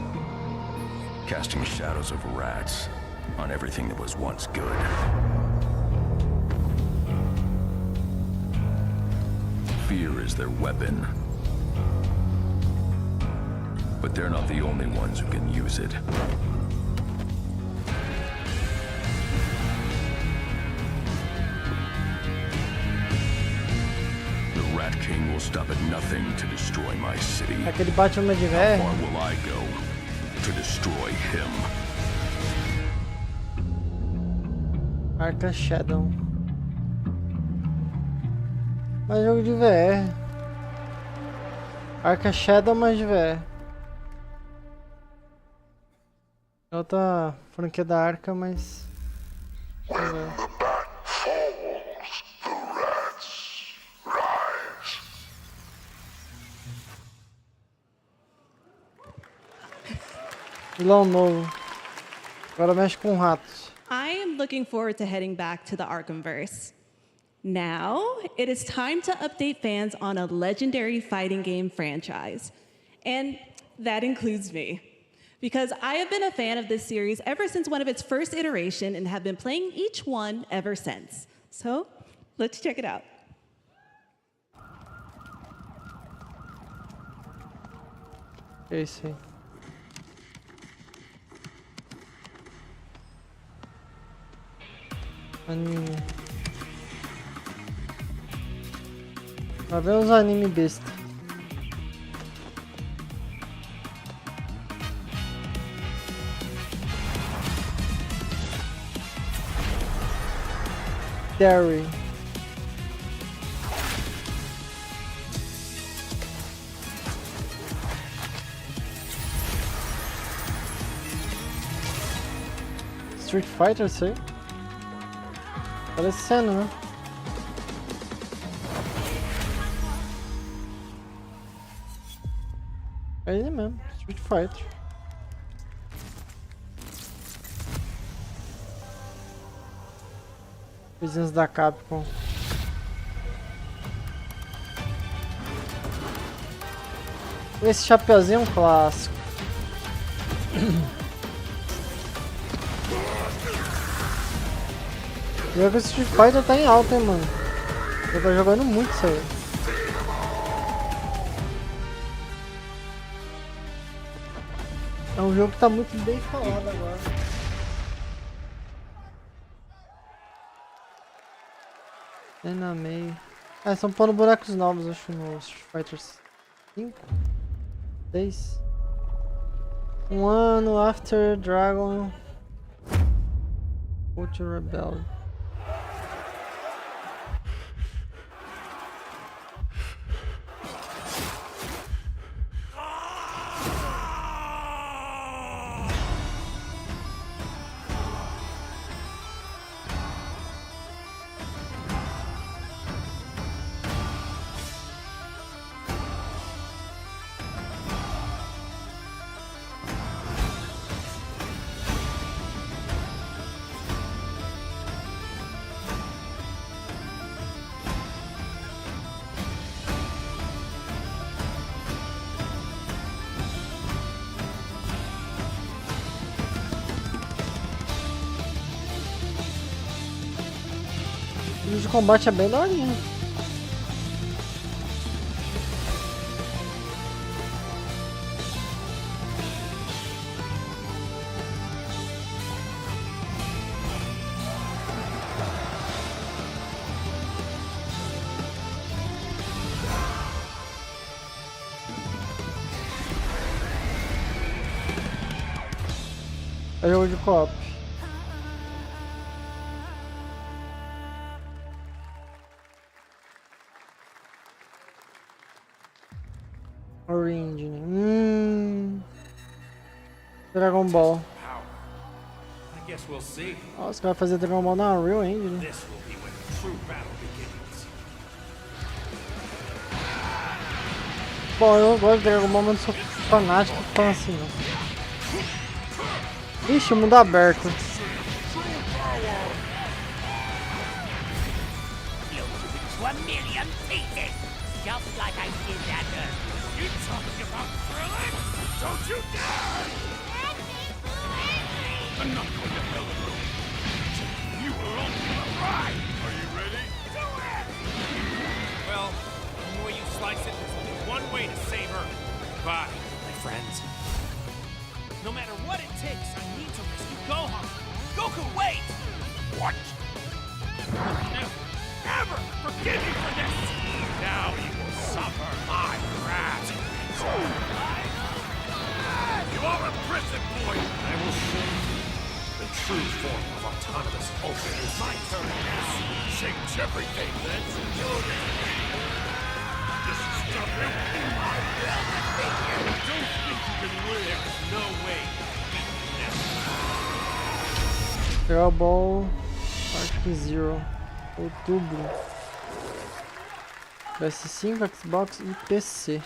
casting shadows of rats on everything that was once good. Fear is their weapon. But they're not the only ones who can use it. The Rat King will stop at nothing to destroy my city. Aquele Batman de How véio. far will I go to destroy him? Arkham Shadow. Mais jogo de VR. Arkham Shadow, mais de VR. Outra franquia da Arkham, mas... When the bat falls, the rats rise. Vilão novo. Agora mexe com ratos. I am looking forward to heading back to the Arkhamverse. Now, it is time to update fans on a legendary fighting game franchise. And that includes me. Because I have been a fan of this series ever since one of its first iteration and have been playing each one ever since. So, let's check it out. Esse aí. Anime. Lá vem uns anime besta. Derry. Street Fighter, sei. Parecendo, né? É ele mesmo, Street Fighter. Vizinhos da Capcom. Esse chapeuzinho é um clássico. O jogo Street Fighter tá em alta, hein, mano. Eu tô jogando muito isso aí. É um jogo que tá muito bem falado agora. Enamei. Ah, estão pondo bonecos novos, acho, no Street Fighter 5? 6? Um ano after Dragon Ultra Rebel. O de combate é bem daorinha. É jogo de co-op. Orange. Dragon Ball. I guess we'll see. Ó, os caras fazer Dragon Ball na Real Engine. This will be when the true battle begins. Bom, eu gosto de Dragon Ball, mas não sou fanático tão assim não. Ixi, mundo aberto. Just like I did that You talking about thrilling? Don't you dare! I'm not going to hell alone. You were only a ride. Are you ready? Do it! Well, the way you slice it, there's only one way to save her. Goodbye, my friends. No matter what it takes, I need to rescue Gohan. Goku, wait! What? Never forgive me for this! Now you will suffer my wrath. You are a prison boy. I will show you the true form of autonomous Ultra. It's my turn. Change everything. Let's do it. This is nothing. Don't think you can win. There's no way. Dragon Ball Part Zero. Outubro. PS5, Xbox e PC.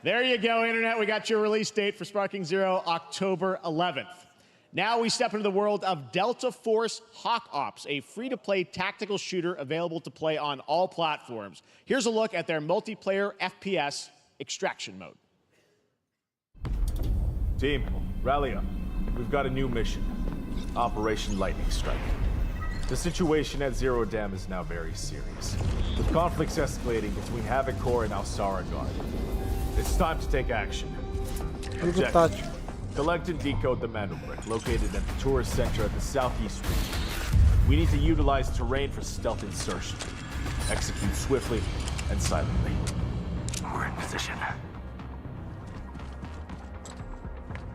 There you go, Internet. We got your release date for Sparking Zero, October 11th. Now we step into the world of Delta Force Hawk Ops, a free-to-play tactical shooter available to play on all platforms. Here's a look at their multiplayer FPS extraction mode. Team, rally up. We've got a new mission. Operation Lightning Strike. The situation at Zero Dam is now very serious, with conflicts escalating between Havoc Corps and Alsara Guard. It's time to take action. Objective: collect and decode the Mando-Brick, located at the tourist center at the southeast region. We need to utilize terrain for stealth insertion. Execute swiftly and silently. We're in position.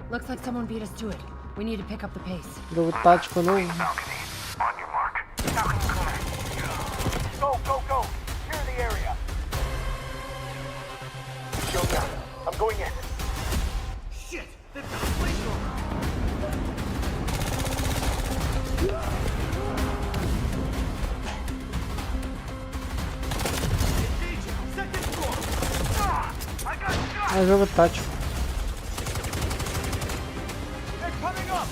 Looks like someone beat us to it. We need to pick up the pace. Jogo tático novo. On your mark. Go, go, go! Clear the area. Show me out. I'm going in. Shit! They've got a flamethrower! Second floor! Ah! I got shot! É jogo tático. They're coming up!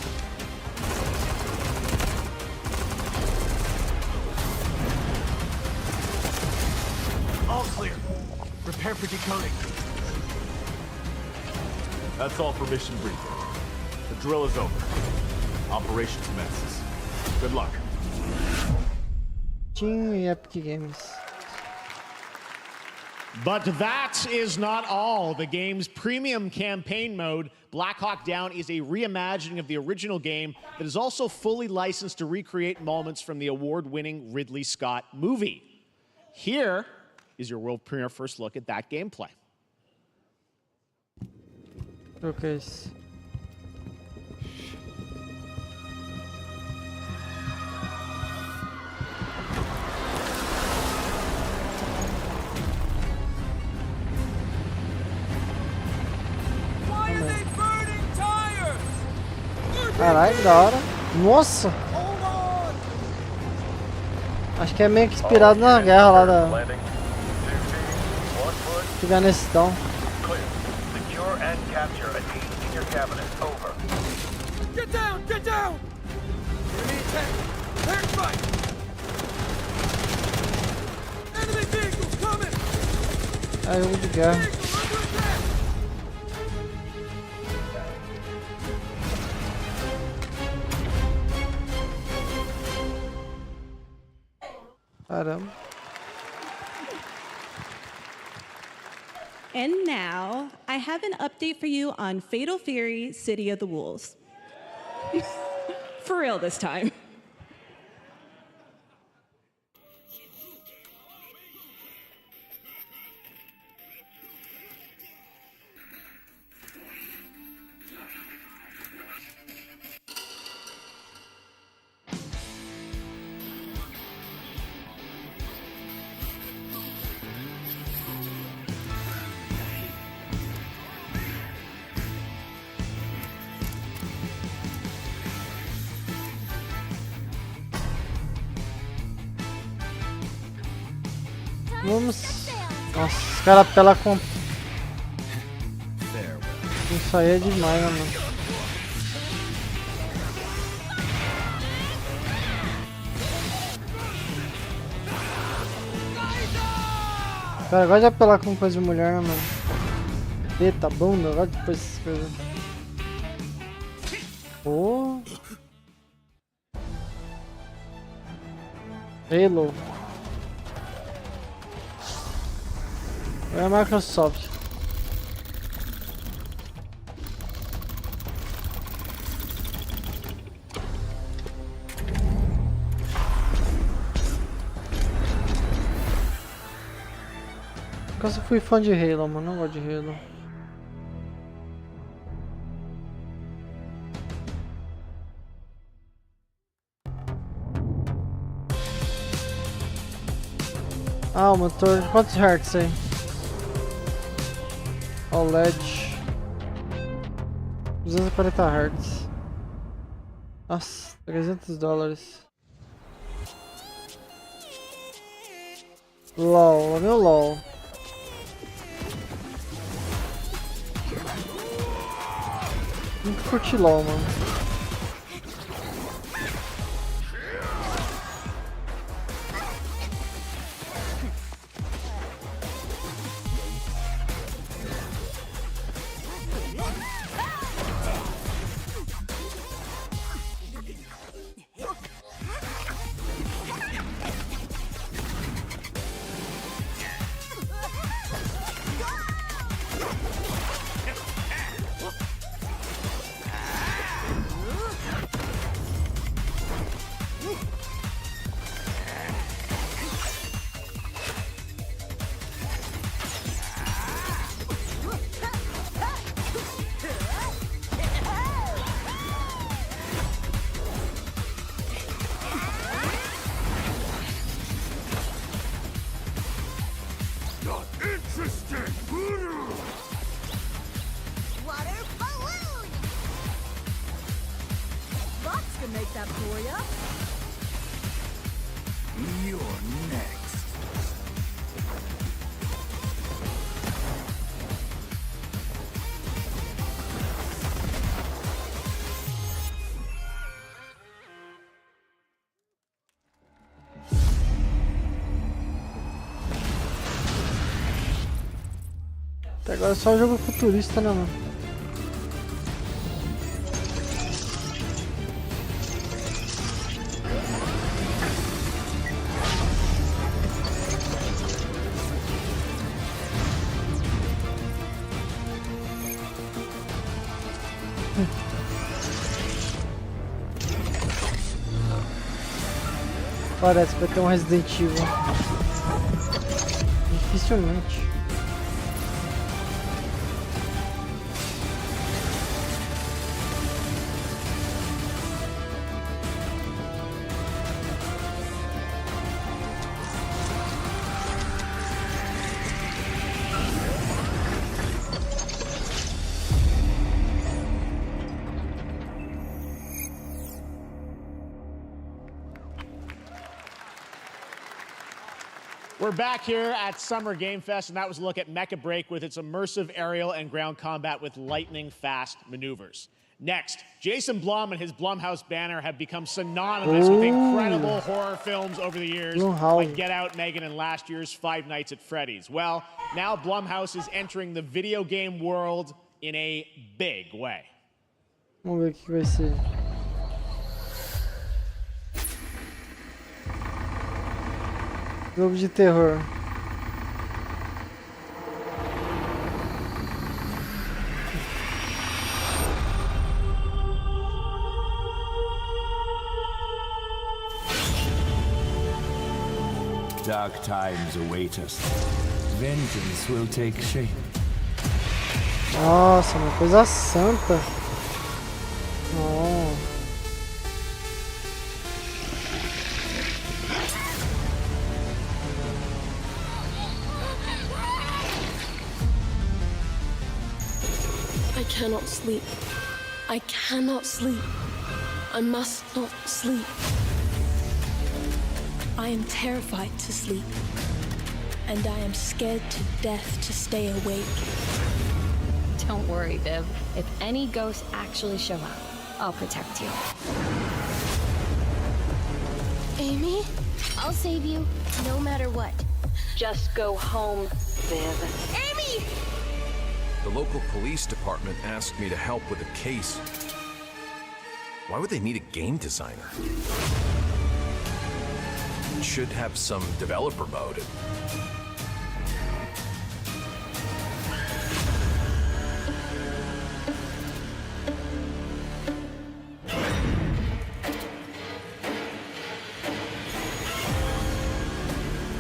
All clear. Prepare for decoding. That's all for mission briefing. The drill is over. Operation commences. Good luck. Team e Epic Games. But that is not all. The game's premium campaign mode, Black Hawk Down, is a reimagining of the original game that is also fully licensed to recreate moments from the award-winning Ridley Scott movie. Here is your world premiere first look at that gameplay. Okay. Why are they burning tires? Caralho, que da hora. Nossa! Acho que é meio que inspirado na guerra lá da... Afeganistão. Secure and capture a team in your cabinet. Over. Get down! Get down! Enemy attack! Air strike! Enemy vehicles coming! É jogo de guerra. Caramba. And now, I have an update for you on Fatal Fury: City of the Wolves. For real this time. Vamos. Nossa, os caras apelam com. Isso aí é demais, né, mano? Cara, gosta de apelar com coisa de mulher, né, mano? Eita, bunda, agora depois essas coisas. Pô. Halo. É a Microsoft. Porque eu fui fã de Halo, mano. Não gosto de Halo. Ah, o motor. Quantos hertz aí? OLED 240 Hz. Nossa, $300. LOL, meu LOL. Nunca curti LOL, mano. Até agora é só jogo futurista, né, mano? Parece que vai ter um Resident Evil. Dificilmente. We're back here at Summer Game Fest, and that was a look at Mecha Break with its immersive aerial and ground combat with lightning-fast maneuvers. Next, Jason Blum and his Blumhouse banner have become synonymous with incredible horror films over the years, like Get Out, Megan, and last year's Five Nights at Freddy's. Well, now Blumhouse is entering the video game world in a big way. Vamos ver o que vai ser. Jogo de terror. Dark times await us. Vengeance will take shape. Nossa, uma coisa santa. Oh. I cannot sleep. I cannot sleep. I must not sleep. I am terrified to sleep. And I am scared to death to stay awake. Don't worry, Viv. If any ghosts actually show up, I'll protect you. Amy? I'll save you, no matter what. Just go home, Viv. Amy! The local police department asked me to help with a case. Why would they need a game designer? It should have some developer mode.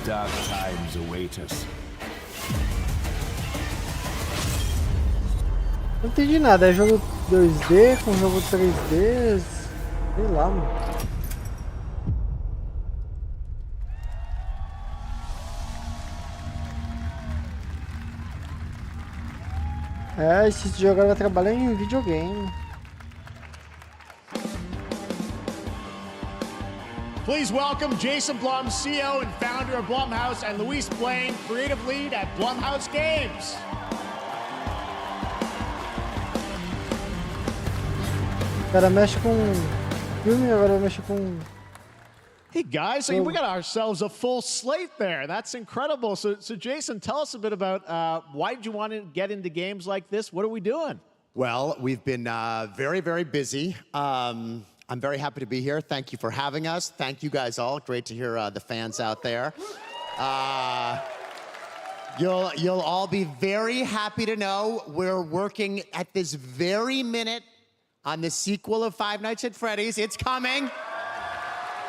Dark times await us. Não entendi nada, é jogo 2D com jogo 3D, sei lá, mano. É, esse jogo vai trabalhar em videogame. Please welcome Jason Blum, CEO and founder of Blumhouse, and Luis Blaine, creative lead at Blumhouse Games. O cara mexe com filme, agora mexe com... Hey guys, so we got ourselves a full slate there. That's incredible. So Jason, tell us a bit about why did you want to get into games like this? What are we doing? Well, we've been very, very busy. I'm very happy to be here. Thank you for having us. Thank you guys all. Great to hear the fans out there. You'll all be very happy to know we're working at this very minute on the sequel of Five Nights at Freddy's. It's coming.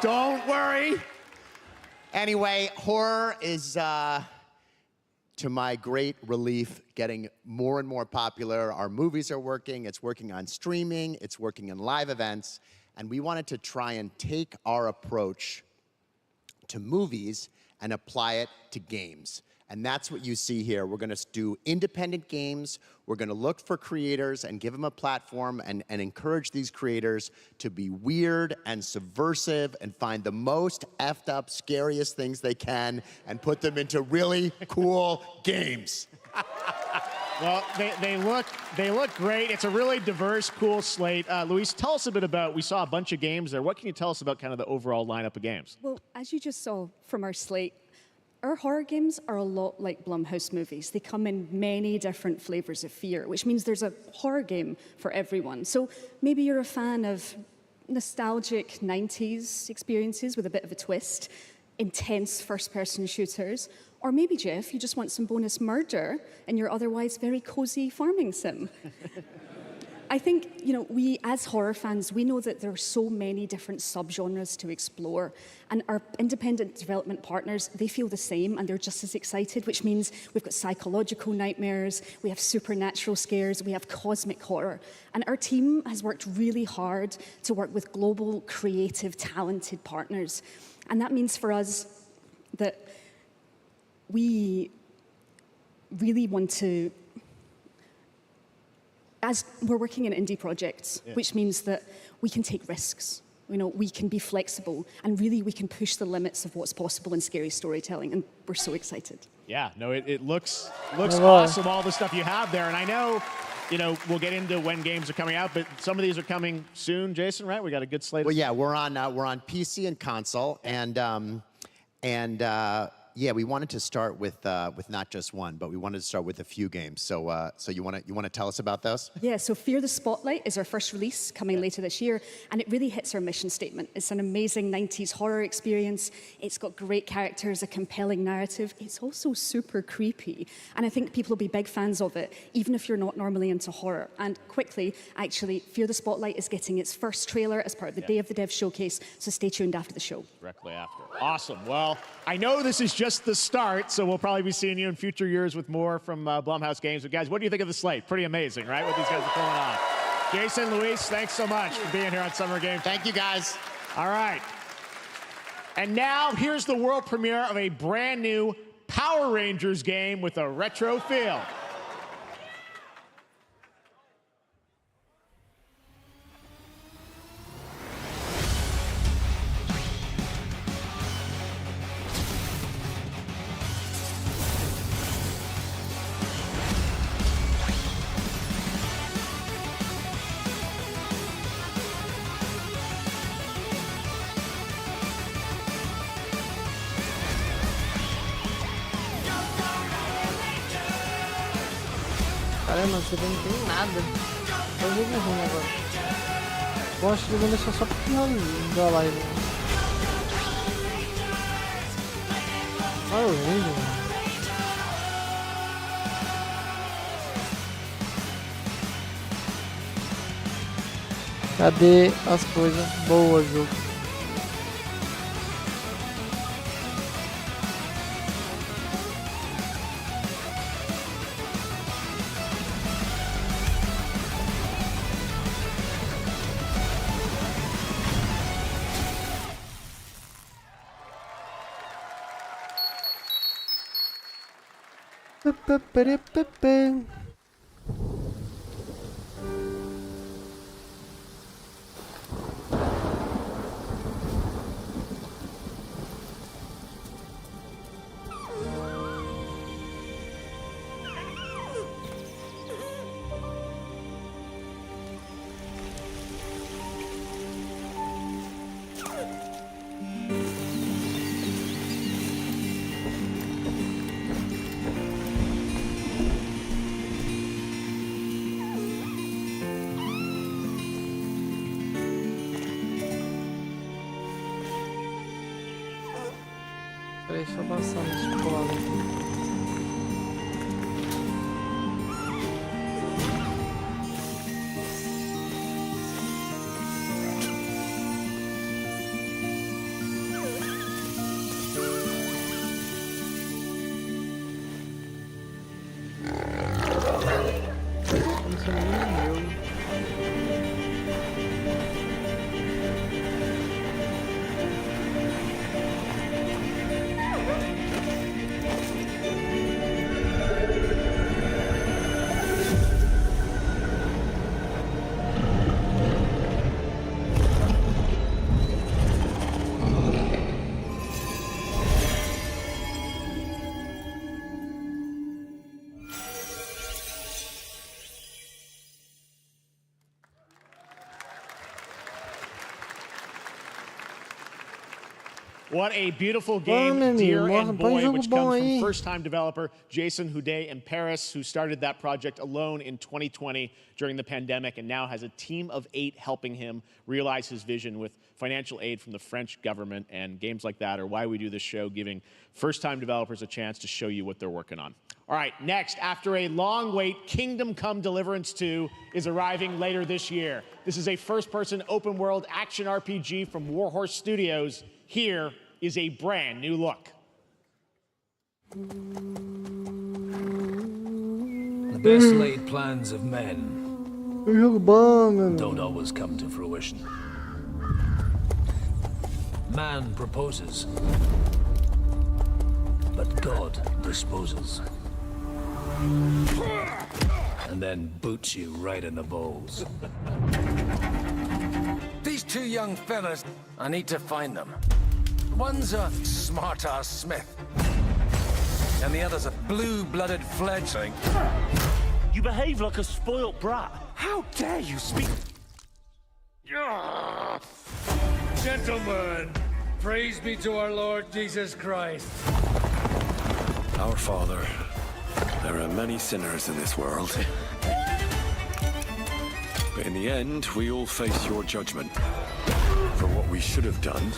Don't worry. Anyway, horror is, to my great relief, getting more and more popular. Our movies are working. It's working on streaming. It's working in live events. And we wanted to try and take our approach to movies and apply it to games. And that's what you see here. We're going to do independent games. We're going to look for creators and give them a platform and encourage these creators to be weird and subversive and find the most effed up, scariest things they can and put them into really cool games. Well, they look great. It's a really diverse, cool slate. Luis, tell us a bit about, we saw a bunch of games there. What can you tell us about kind of the overall lineup of games? Well, as you just saw from our slate, our horror games are a lot like Blumhouse movies. They come in many different flavors of fear, which means there's a horror game for everyone. So maybe you're a fan of nostalgic 90s experiences with a bit of a twist, intense first-person shooters, or maybe, Jeff, you just want some bonus murder in your otherwise very cozy farming sim. I think, we as horror fans, we know that there are so many different subgenres to explore, and our independent development partners, they feel the same, and they're just as excited, which means we've got psychological nightmares, we have supernatural scares, we have cosmic horror. And our team has worked really hard to work with global, creative, talented partners. And that means for us that we really want to, as we're working in indie projects, which means that we can take risks. We can be flexible, and really we can push the limits of what's possible in scary storytelling, and we're so excited. Yeah, no, it looks awesome, all the stuff you have there. And I know, we'll get into when games are coming out, but some of these are coming soon, Jason, right? We got a good slate. Well, yeah, we're on PC and console, and yeah, we wanted to start with not just one, but we wanted to start with a few games. So, you want to tell us about those? Yeah, so Fear the Spotlight is our first release coming later this year, and it really hits our mission statement. It's an amazing 90s horror experience. It's got great characters, a compelling narrative. It's also super creepy, and I think people will be big fans of it, even if you're not normally into horror. And quickly, actually, Fear the Spotlight is getting its first trailer as part of the Day of the Dev showcase, so stay tuned after the show. Directly after. Awesome. Well, I know this is just the start, so we'll probably be seeing you in future years with more from Blumhouse Games. But guys, what do you think of the slate? Pretty amazing, right? What these guys are pulling on. Jason, Luis, thanks so much for being here on Summer Games. Thank you, guys. All right. And now here's the world premiere of a brand new Power Rangers game with a retro feel. Caramba, você não tem nada. É um jogo ruim agora. Eu acho que vou deixar só pro final da live. Olha o vídeo, mano. Cadê as coisas boas, jogo? Deixa eu passar nesse chocolate aqui. Isso é nem meu. What a beautiful game, dear and boy, which comes from first-time developer Jason Houdet in Paris, who started that project alone in 2020 during the pandemic and now has a team of 8 helping him realize his vision with financial aid from the French government. And games like that are why we do this show, giving first-time developers a chance to show you what they're working on. All right, next, after a long wait, Kingdom Come Deliverance 2 is arriving later this year. This is a first-person open-world action RPG from Warhorse Studios. Here is a brand new look. The best laid plans of men don't always come to fruition. Man proposes, but God disposes. And then boots you right in the balls. These 2 young fellas, I need to find them. One's a smart-ass Smith, and the other's a blue-blooded fledgling. You behave like a spoilt brat. How dare you speak? Gentlemen, praise be to our Lord Jesus Christ. Our Father, there are many sinners in this world. But in the end, we all face your judgment for what we should have done,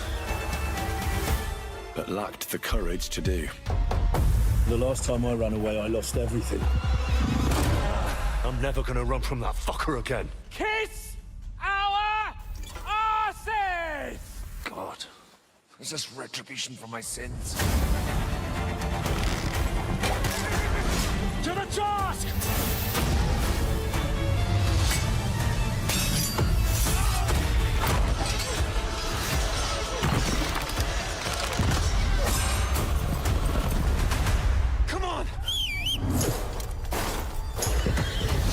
but lacked the courage to do. The last time I ran away, I lost everything. I'm never gonna run from that fucker again. Kiss our asses! God, is this retribution for my sins? To the task! Come on!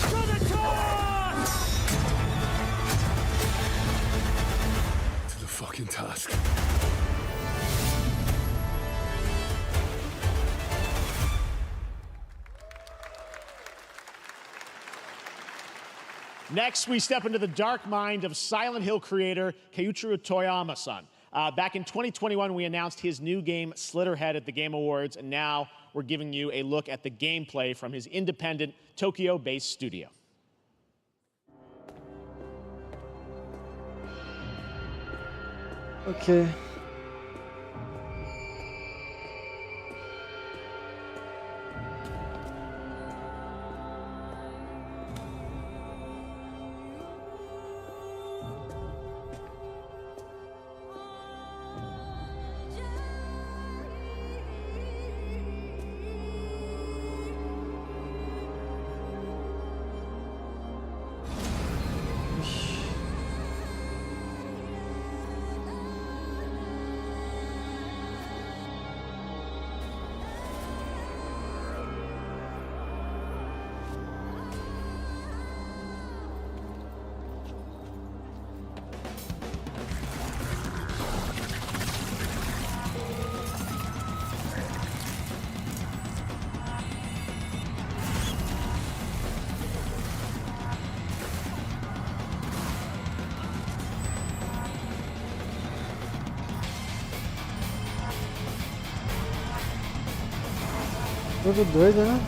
To the task! To the fucking task. Next, we step into the dark mind of Silent Hill creator Keiichiro Toyama-san. Back in 2021, we announced his new game, Slitterhead, at the Game Awards, and now we're giving you a look at the gameplay from his independent, Tokyo-based studio. Okay. Jogo doido, né?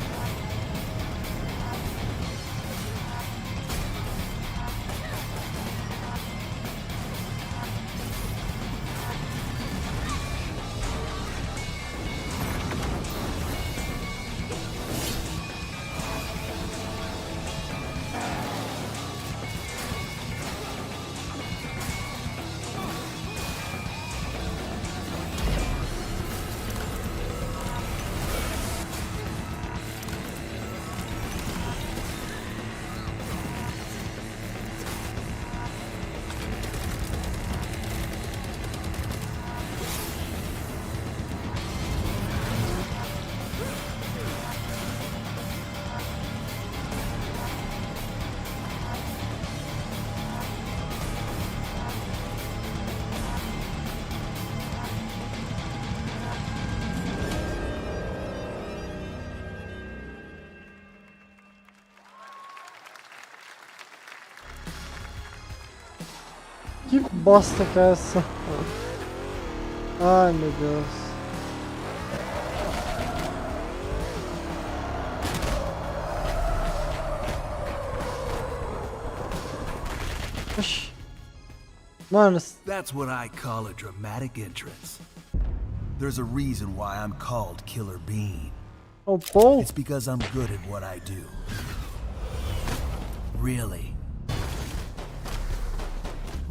Que bosta que é essa? Ai meu Deus. Oxi. Mano. That's what I call a dramatic entrance. There's a reason why I'm called Killer Bean. Oh, Paul? It's because I'm good at what I do. Really.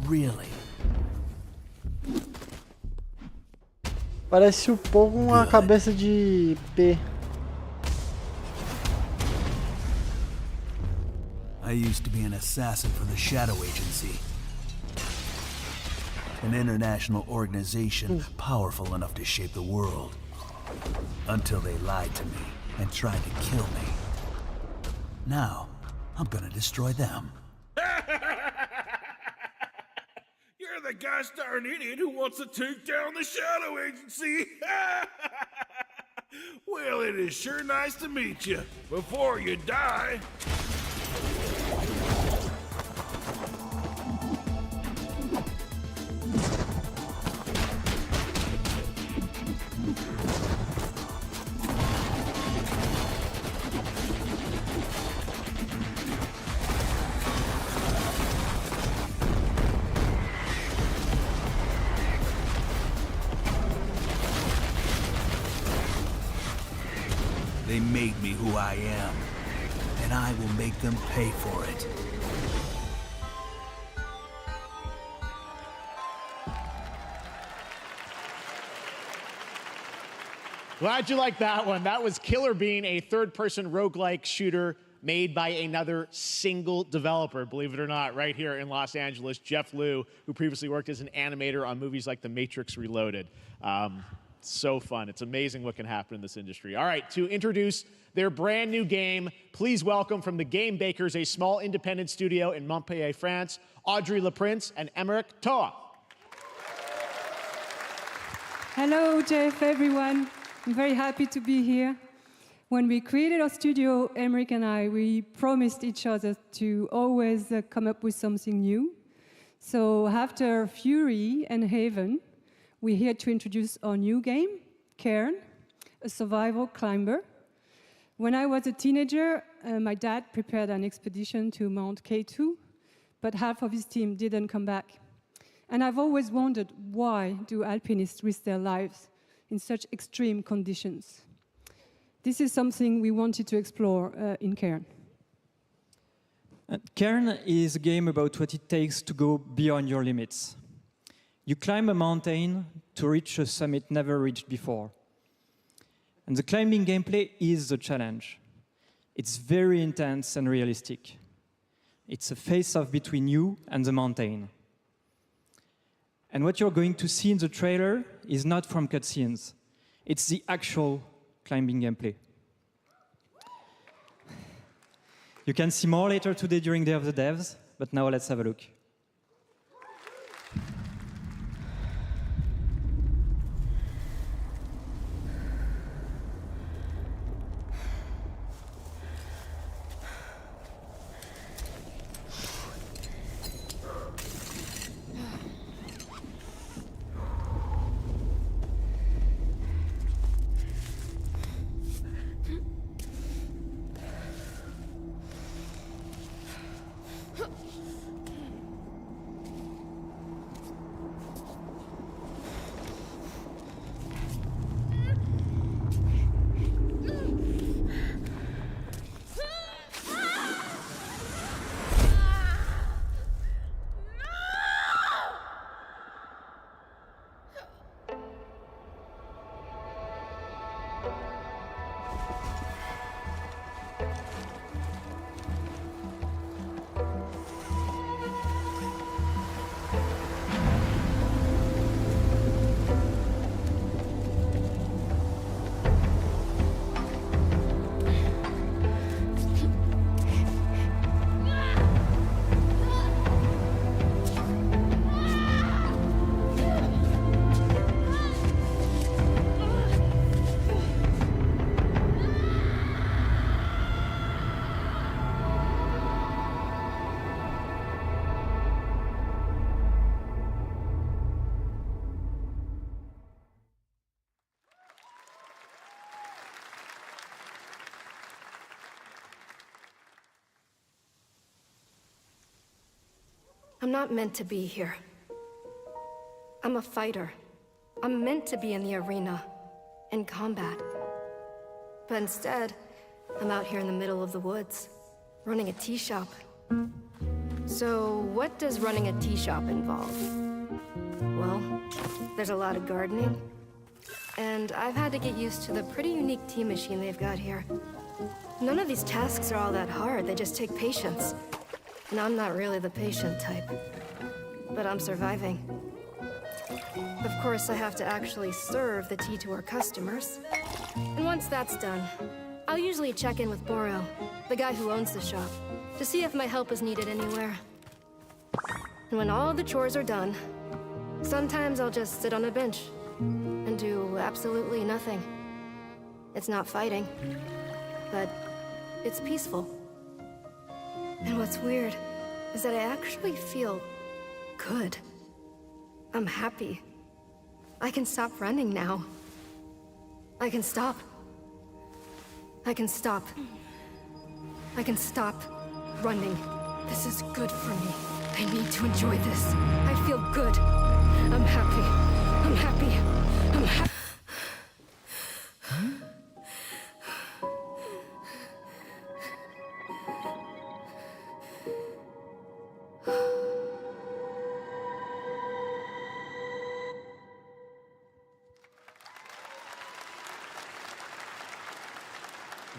Really. Parece o Paul com uma cabeça de P. I used to be an assassin for the Shadow Agency. An international organization powerful enough to shape the world. Until they lied to me and tried to kill me. Now, I'm gonna destroy them. You're the gosh darn idiot who wants to take down the Shadow Agency! Well, it is sure nice to meet you. Before you die... made me who I am, and I will make them pay for it. Glad you liked that one. That was Killer Bean, a third-person roguelike shooter made by another single developer, believe it or not, right here in Los Angeles, Jeff Liu, who previously worked as an animator on movies like The Matrix Reloaded. So fun. It's amazing what can happen in this industry. All right, to introduce their brand new game, please welcome from the Game Bakers, a small independent studio in Montpellier, France, Audrey Laprince and Emmerich Toa. Hello, Jeff, everyone. I'm very happy to be here. When we created our studio, Emmerich and I, we promised each other to always come up with something new. So after Fury and Haven, we're here to introduce our new game, Cairn, a survival climber. When I was a teenager, my dad prepared an expedition to Mount K2, but half of his team didn't come back. And I've always wondered, why do alpinists risk their lives in such extreme conditions? This is something we wanted to explore in Cairn. Cairn is a game about what it takes to go beyond your limits. You climb a mountain to reach a summit never reached before. And the climbing gameplay is the challenge. It's very intense and realistic. It's a face-off between you and the mountain. And what you're going to see in the trailer is not from cutscenes. It's the actual climbing gameplay. You can see more later today during Day of the Devs, but now let's have a look. I'm not meant to be here. I'm a fighter. I'm meant to be in the arena, in combat. But instead, I'm out here in the middle of the woods, running a tea shop. So what does running a tea shop involve? Well, there's a lot of gardening, and I've had to get used to the pretty unique tea machine they've got here. None of these tasks are all that hard, they just take patience. And I'm not really the patient type, but I'm surviving. Of course, I have to actually serve the tea to our customers. And once that's done, I'll usually check in with Boro, the guy who owns the shop, to see if my help is needed anywhere. And when all the chores are done, sometimes I'll just sit on a bench and do absolutely nothing. It's not fighting, but it's peaceful. And what's weird is that I actually feel good. I'm happy. I can stop running now. I can stop. I can stop. I can stop running. This is good for me. I need to enjoy this. I feel good. I'm happy. I'm happy. I'm happy.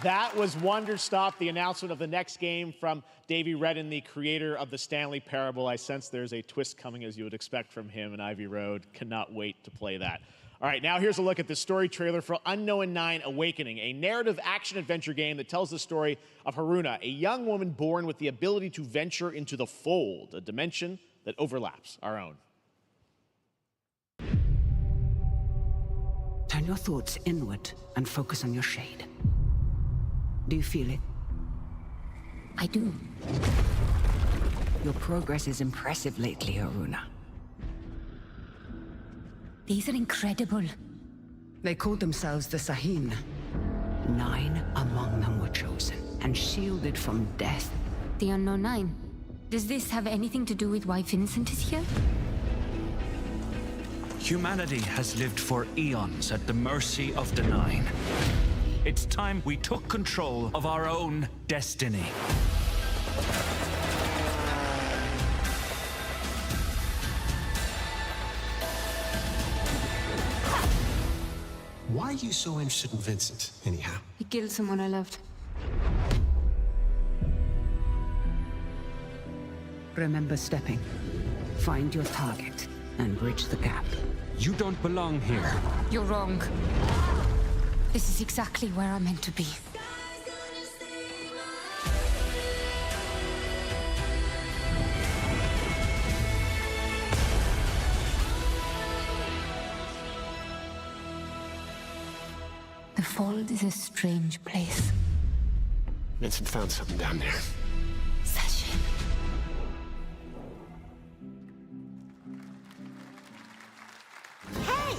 That was Wonderstop, the announcement of the next game from Davey Redden, the creator of the Stanley Parable. I sense there's a twist coming, as you would expect from him in Ivy Road. Cannot wait to play that. All right, now here's a look at the story trailer for Unknown 9 Awakening, a narrative action-adventure game that tells the story of Haruna, a young woman born with the ability to venture into the fold, a dimension that overlaps our own. Turn your thoughts inward and focus on your shade. Do you feel it? I do. Your progress is impressive lately, Haruna. These are incredible. They called themselves the Sahin. 9 among them were chosen and shielded from death. The Unknown 9. Does this have anything to do with why Vincent is here? Humanity has lived for eons at the mercy of the 9. It's time we took control of our own destiny. Why are you so interested in Vincent, anyhow? He killed someone I loved. Remember stepping. Find your target and bridge the gap. You don't belong here. You're wrong. This is exactly where I'm meant to be. The Fold is a strange place. Vincent found something down there. Session. Hey!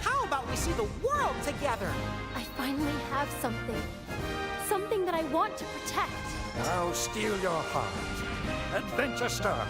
How about we see the world together? I finally have something. Something that I want to protect. Now steel your heart. Adventure starts.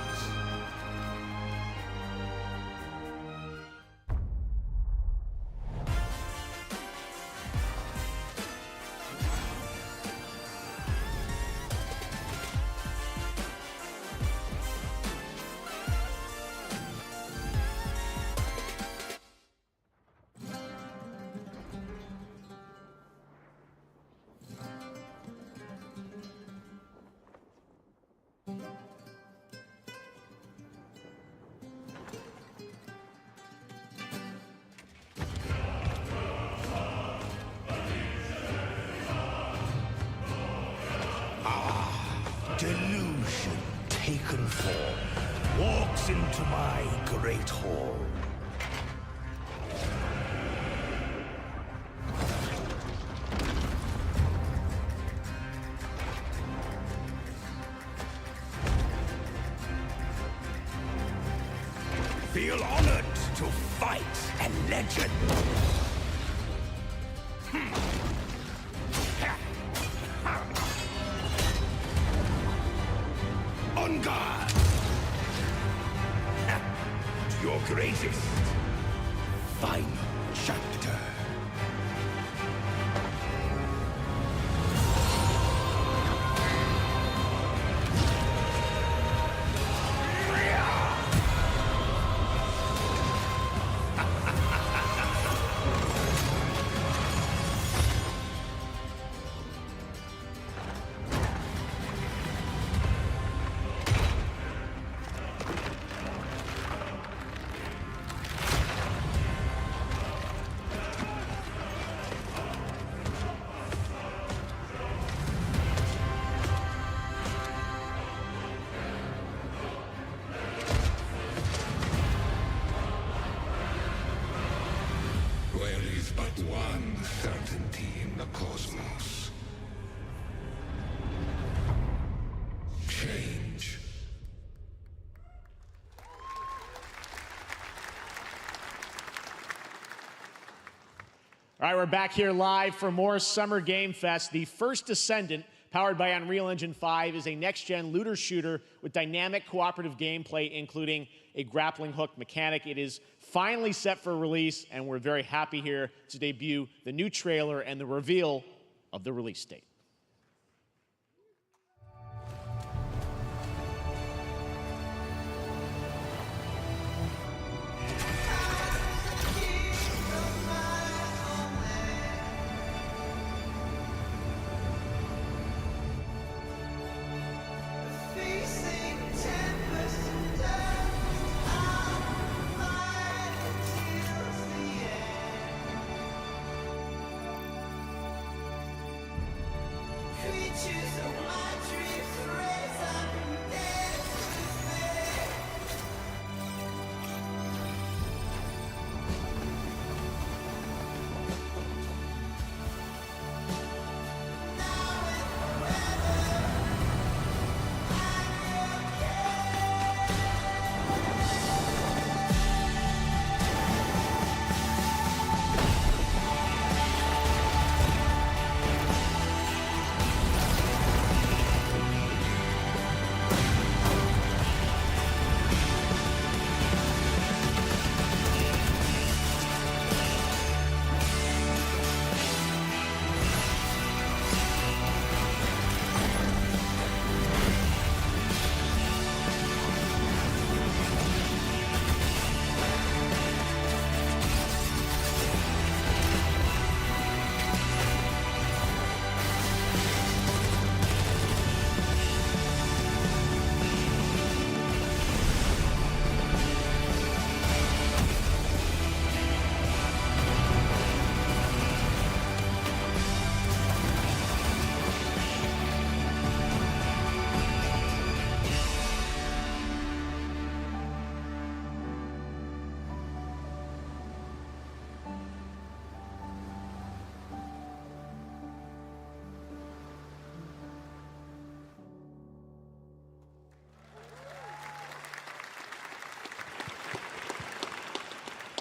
Delusion taken form walks into my great hall. Feel honored to fight a legend. On guard! To your greatest final chapter. There is but one certainty in the cosmos. Change. All right, we're back here live for more Summer Game Fest. The First Descendant, powered by Unreal Engine 5, is a next-gen looter shooter with dynamic cooperative gameplay, including a grappling hook mechanic. It is finally set for release, and we're very happy here to debut the new trailer and the reveal of the release date.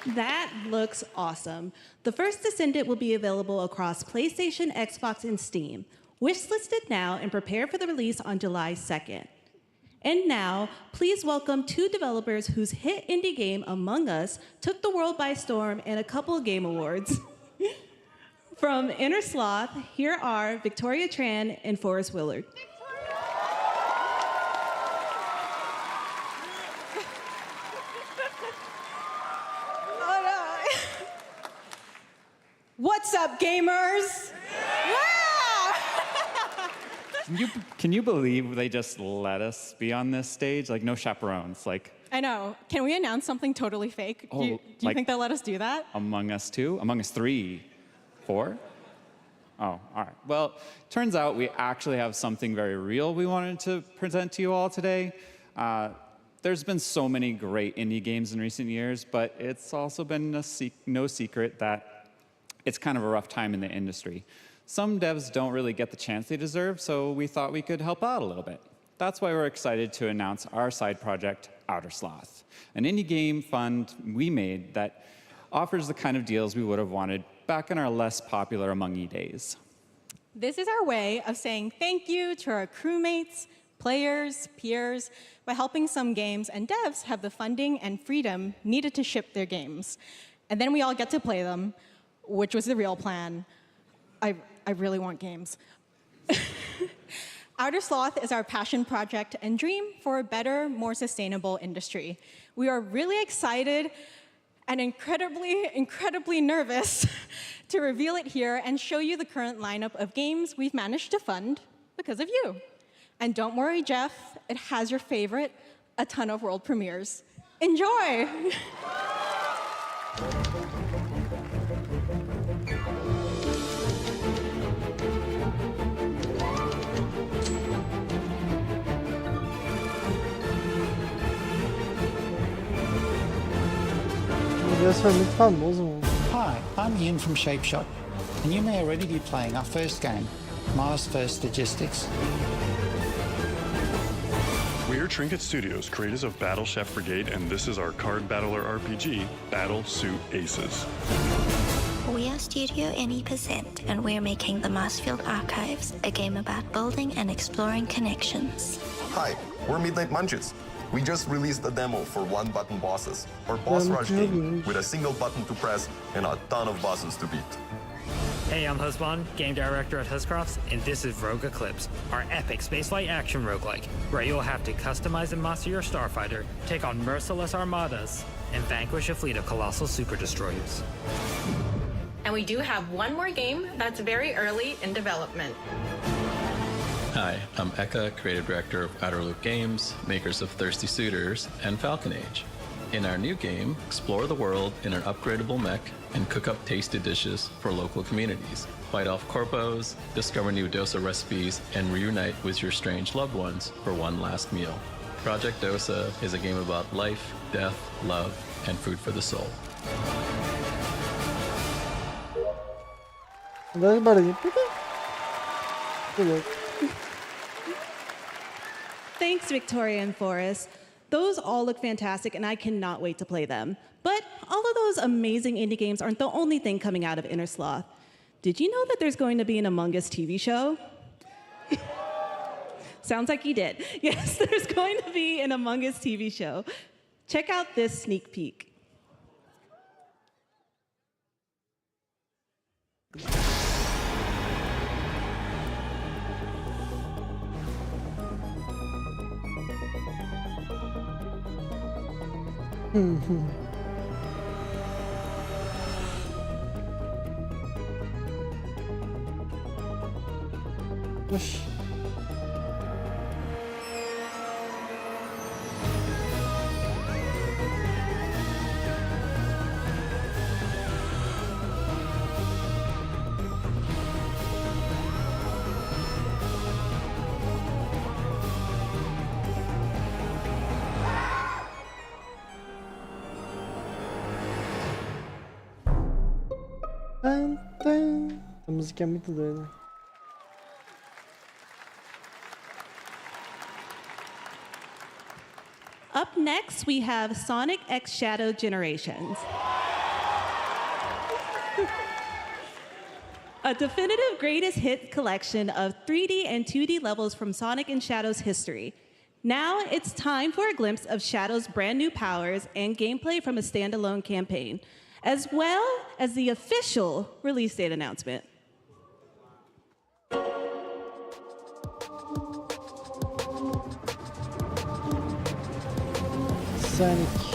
That looks awesome. The first Descendant will be available across PlayStation, Xbox, and Steam. Wishlisted now and prepare for the release on July 2nd. And now, please welcome 2 developers whose hit indie game, Among Us, took the world by storm in a couple of game awards. From Inner Sloth, here are Victoria Tran and Forrest Willard. What's up, gamers? Can you believe they just let us be on this stage? Like, no chaperones. Like, I know. Can we announce something totally fake? Do you like think they'll let us do that? Among Us 2? Among Us 3? 4? Oh, all right. Well, turns out we actually have something very real we wanted to present to you all today. There's been so many great indie games in recent years, but it's also been no secret that it's kind of a rough time in the industry. Some devs don't really get the chance they deserve, so we thought we could help out a little bit. That's why we're excited to announce our side project, Outer Sloth, an indie game fund we made that offers the kind of deals we would have wanted back in our less popular Among E days. This is our way of saying thank you to our crewmates, players, peers, by helping some games and devs have the funding and freedom needed to ship their games. And then we all get to play them, which was the real plan. I really want games. Outer Sloth is our passion project and dream for a better, more sustainable industry. We are really excited and incredibly nervous to reveal it here and show you the current lineup of games we've managed to fund because of you. And don't worry, Jeff, it has your favorite, a ton of world premieres. Enjoy! Hi, I'm Ian from Shapeshot, and you may already be playing our first game, Mars First Logistics. We are Trinket Studios, creators of Battle Chef Brigade, and this is our card battler RPG, Battle Suit Aces. We are Studio NE%, and we're making the Marsfield Archives, a game about building and exploring connections. Hi, we're Midnight Munches. We just released a demo for one-button bosses, or boss rush game, with a single button to press and a ton of bosses to beat. Hey, I'm Husband, game director at Huscrofts, and this is Rogue Eclipse, our epic spaceflight action roguelike, where you'll have to customize and master your starfighter, take on merciless armadas, and vanquish a fleet of colossal super destroyers. And we do have one more game that's very early in development. Hi, I'm Eka, creative director of Outer Loop Games, makers of Thirsty Suitors and Falcon Age. In our new game, explore the world in an upgradable mech and cook up tasty dishes for local communities. Fight off corpos, discover new dosa recipes, and reunite with your strange loved ones for one last meal. Project Dosa is a game about life, death, love, and food for the soul. Thanks, Victoria and Forrest. Those all look fantastic, and I cannot wait to play them. But all of those amazing indie games aren't the only thing coming out of Inner Sloth. Did you know that there's going to be an Among Us TV show? Sounds like you did. Yes, there's going to be an Among Us TV show. Check out this sneak peek. Whoosh. A música é muito doida. Up next, we have Sonic X Shadow Generations. a definitive greatest hit collection of 3D and 2D levels from Sonic and Shadow's history. Now it's time for a glimpse of Shadow's brand new powers and gameplay from a standalone campaign, as well as the official release date announcement. Sonic.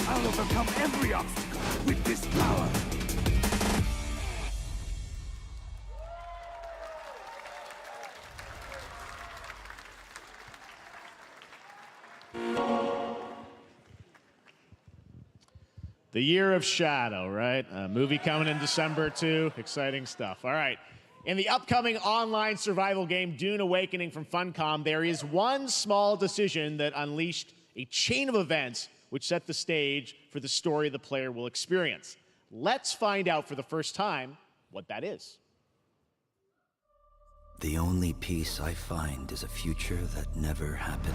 I'll overcome every obstacle with this power. The Year of Shadow, right? A movie coming in December, too. Exciting stuff. All right. In the upcoming online survival game, Dune Awakening from Funcom, there is one small decision that unleashed a chain of events which set the stage for the story the player will experience. Let's find out for the first time what that is. The only peace I find is a future that never happened.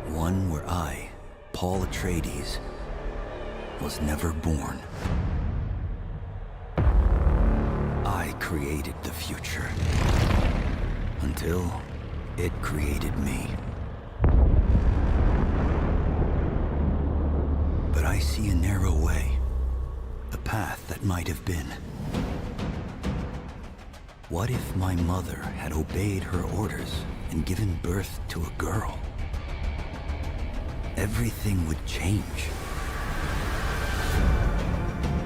One where I, Paul Atreides, was never born. I created the future until it created me. But I see a narrow way, a path that might have been. What if my mother had obeyed her orders and given birth to a girl? Everything would change.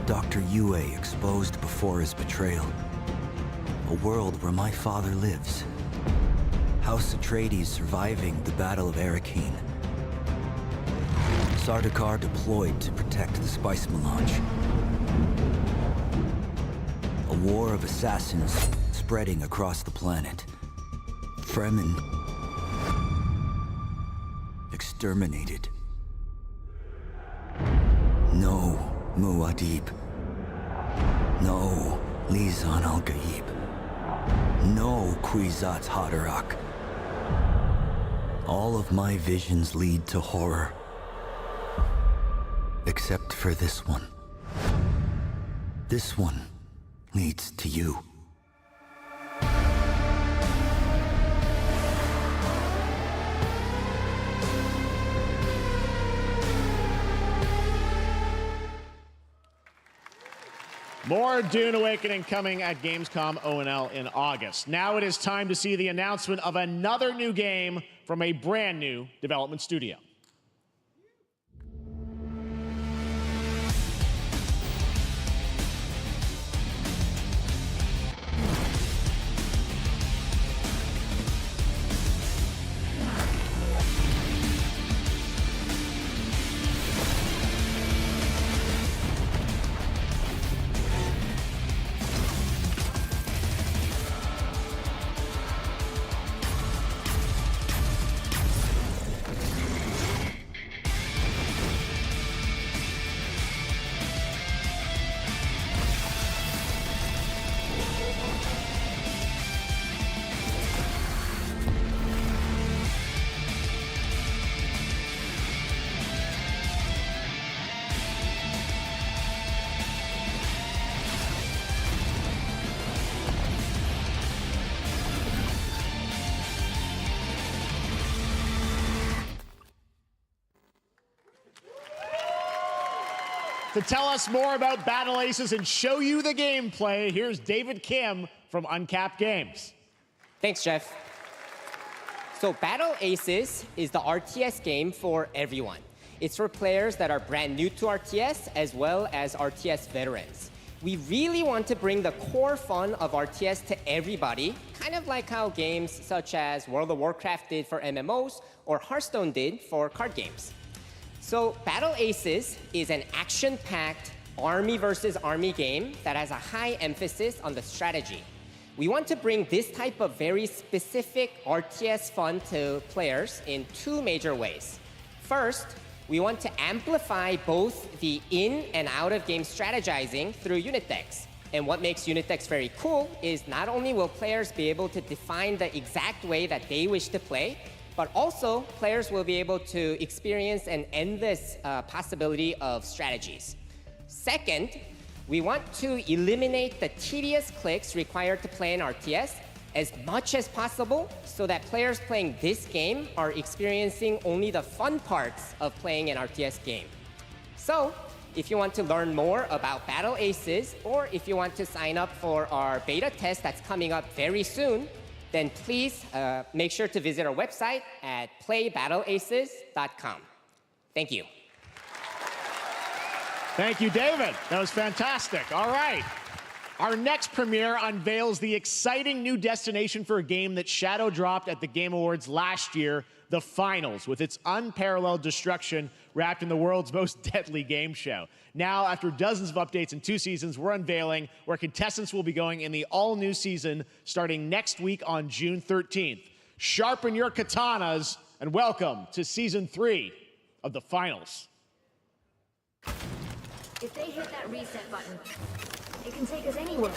Dr. Yue exposed before his betrayal. A world where my father lives. House Atreides surviving the Battle of Arrakeen. Sardaukar deployed to protect the spice melange. A war of assassins spreading across the planet. Fremen exterminated. No Muad'Dib. No Lisan al-Gaib. No Kwisatz Haderach. All of my visions lead to horror. Except for this one. This one leads to you. More Dune Awakening coming at Gamescom O&L in August. Now it is time to see the announcement of another new game from a brand new development studio. To tell us more about Battle Aces and show you the gameplay, here's David Kim from Uncapped Games. Thanks, Jeff. So Battle Aces is the RTS game for everyone. It's for players that are brand new to RTS as well as RTS veterans. We really want to bring the core fun of RTS to everybody, kind of like how games such as World of Warcraft did for MMOs or Hearthstone did for card games. So Battle Aces is an action-packed army versus army game that has a high emphasis on the strategy. We want to bring this type of very specific RTS fun to players in two major ways. First, we want to amplify both the in and out of game strategizing through unit decks. And what makes unit decks very cool is not only will players be able to define the exact way that they wish to play, but also players will be able to experience an endless possibility of strategies. Second, we want to eliminate the tedious clicks required to play an RTS as much as possible so that players playing this game are experiencing only the fun parts of playing an RTS game. So, if you want to learn more about Battle Aces, or if you want to sign up for our beta test that's coming up very soon, then please make sure to visit our website at playbattleaces.com. Thank you. Thank you, David. That was fantastic. All right. Our next premiere unveils the exciting new destination for a game that shadow dropped at the Game Awards last year, the Finals, with its unparalleled destruction wrapped in the world's most deadly game show. Now, after dozens of updates in 2 seasons, we're unveiling where contestants will be going in the all-new season starting next week on June 13th. Sharpen your katanas and welcome to Season 3 of the Finals. If they hit that reset button, it can take us anywhere.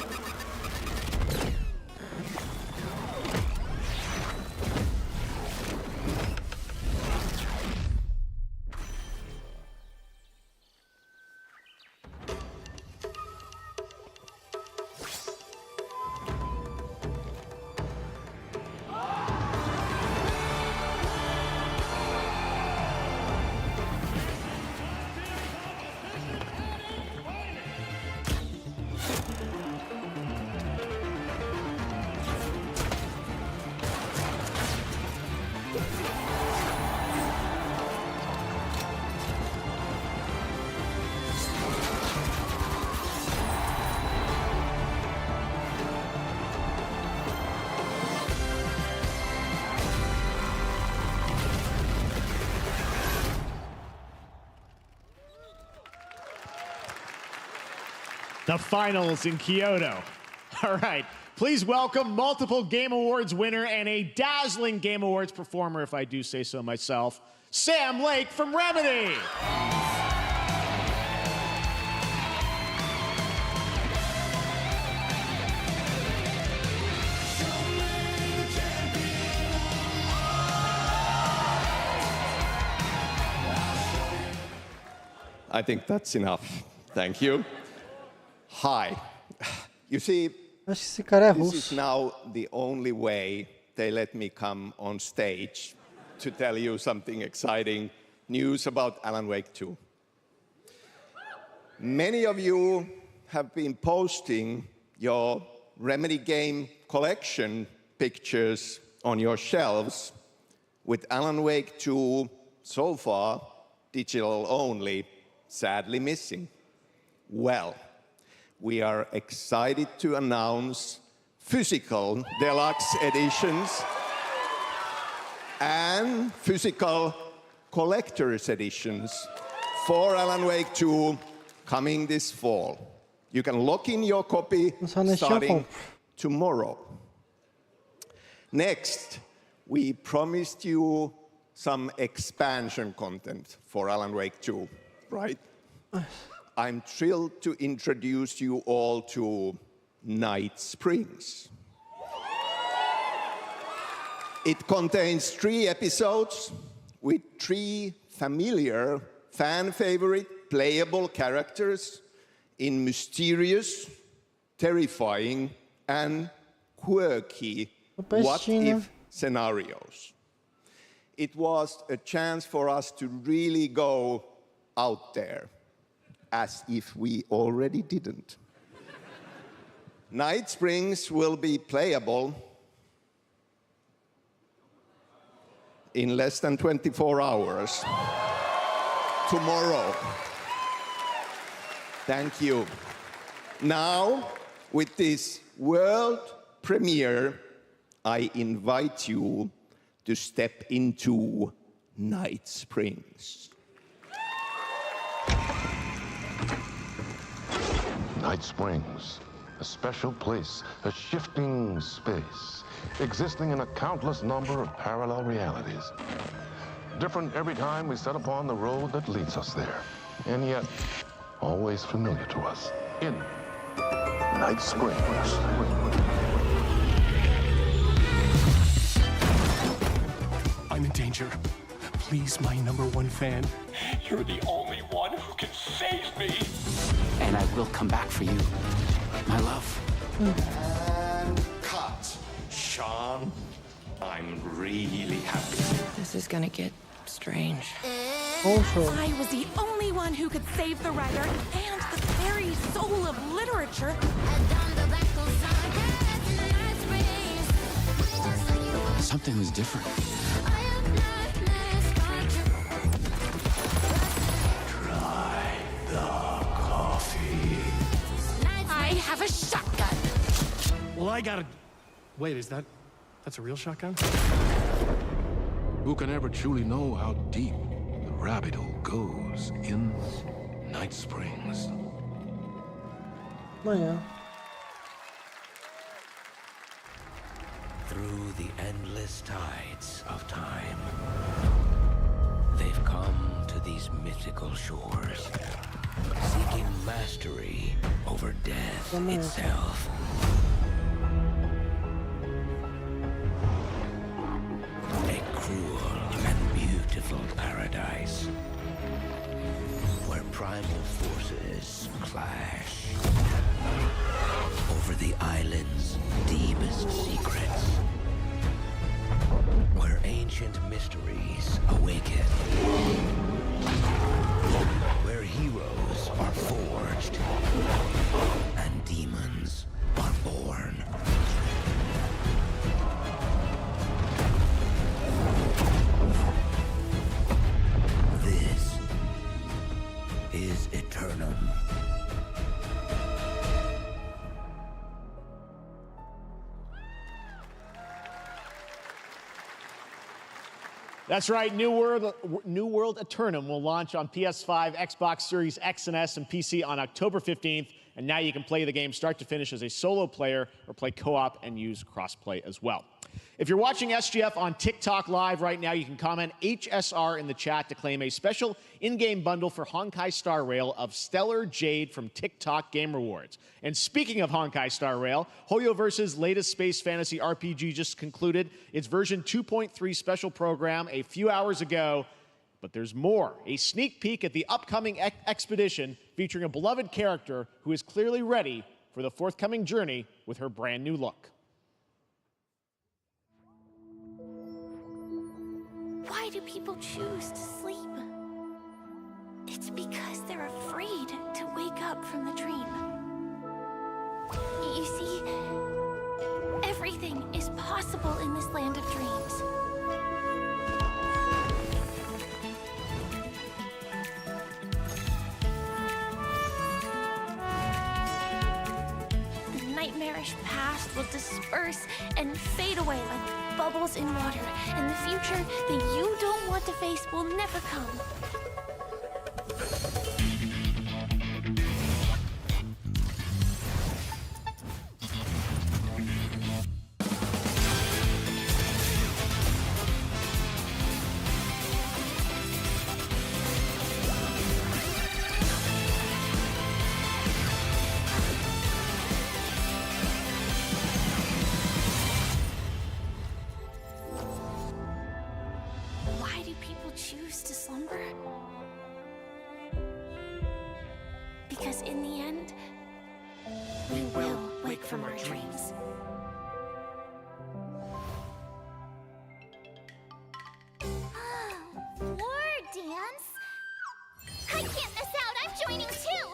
The Finals in Kyoto. All right, please welcome multiple Game Awards winner and a dazzling Game Awards performer, if I do say so myself, Sam Lake from Remedy. I think that's enough. Thank you. Hi. You see, this is now the only way they let me come on stage to tell you something exciting news about Alan Wake 2. Many of you have been posting your Remedy game collection pictures on your shelves with Alan Wake 2 so far digital only, sadly missing. Well, we are excited to announce physical deluxe editions and physical collector's editions for Alan Wake 2 coming this fall. You can lock in your copy starting tomorrow. Next, we promised you some expansion content for Alan Wake 2, right? I'm thrilled to introduce you all to Night Springs. It contains 3 episodes with 3 familiar, fan-favorite, playable characters in mysterious, terrifying, and quirky what-if scenarios. It was a chance for us to really go out there, as if we already didn't. Night Springs will be playable in less than 24 hours. Tomorrow. Thank you. Now, with this world premiere, I invite you to step into Night Springs. Night Springs, a special place, a shifting space, existing in a countless number of parallel realities. Different every time we set upon the road that leads us there, and yet always familiar to us. In Night Springs. I'm in danger. Please, my #1 fan. You're the only one who can save me. And I will come back for you, my love. And cut. Sean, I'm really happy. This is gonna get strange. I was the only one who could save the writer and the very soul of literature. Something was different. Try the coffee. I have a shotgun. Well, I gotta... Wait, that's a real shotgun? Who can ever truly know how deep the rabbit hole goes in Night Springs? Amanhã. Through the endless tides of time, they've come to these mythical shores, seeking mastery over death itself. A cruel and beautiful paradise, where primal forces clash over the island's deepest secrets, where ancient mysteries awaken, where heroes are forged and demons are born. This is Eternum. That's right, New World Eternum will launch on PS5, Xbox Series X and S, and PC on October 15th. And now you can play the game start to finish as a solo player or play co-op and use crossplay as well. If you're watching SGF on TikTok Live right now, you can comment HSR in the chat to claim a special in-game bundle for Honkai Star Rail of Stellar Jade from TikTok Game Rewards. And speaking of Honkai Star Rail, Hoyoverse's latest space fantasy RPG just concluded its version 2.3 special program a few hours ago. But there's more. A sneak peek at the upcoming expedition featuring a beloved character who is clearly ready for the forthcoming journey with her brand new look. Why do people choose to sleep? It's because they're afraid to wake up from the dream. You see, everything is possible in this land of dreams. The nightmarish past will disperse and fade away like bubbles in water, and the future that you don't want to face will never come. Why do people choose to slumber? Because in the end, we will wake from our dreams. War dance? I can't miss out! I'm joining too!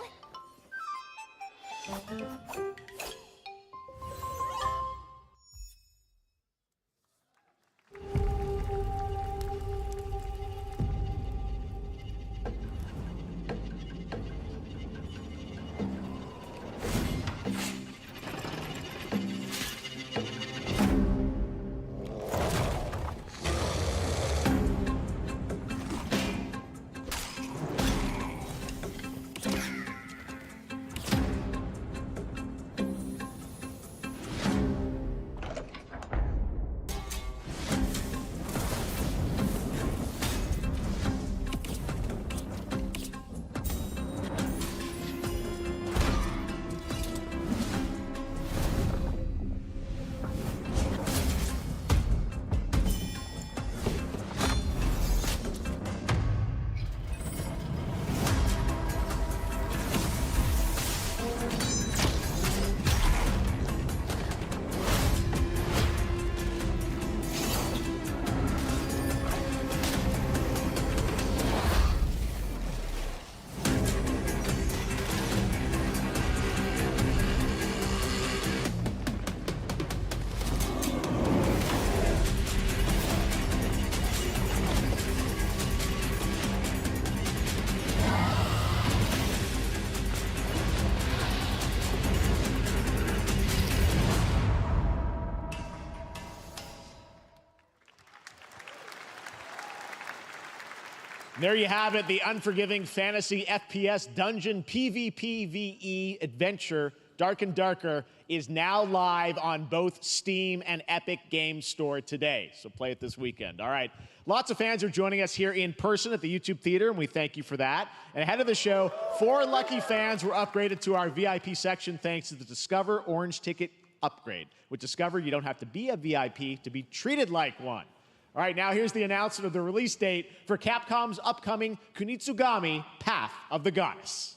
There you have it, the unforgiving fantasy FPS dungeon PvPvE adventure, Dark and Darker, is now live on both Steam and Epic Games Store today. So play it this weekend. All right. Lots of fans are joining us here in person at the YouTube Theater, and we thank you for that. And ahead of the show, 4 lucky fans were upgraded to our VIP section thanks to the Discover Orange Ticket upgrade. With Discover, you don't have to be a VIP to be treated like one. All right, now here's the announcement of the release date for Capcom's upcoming Kunitsugami Path of the Goddess.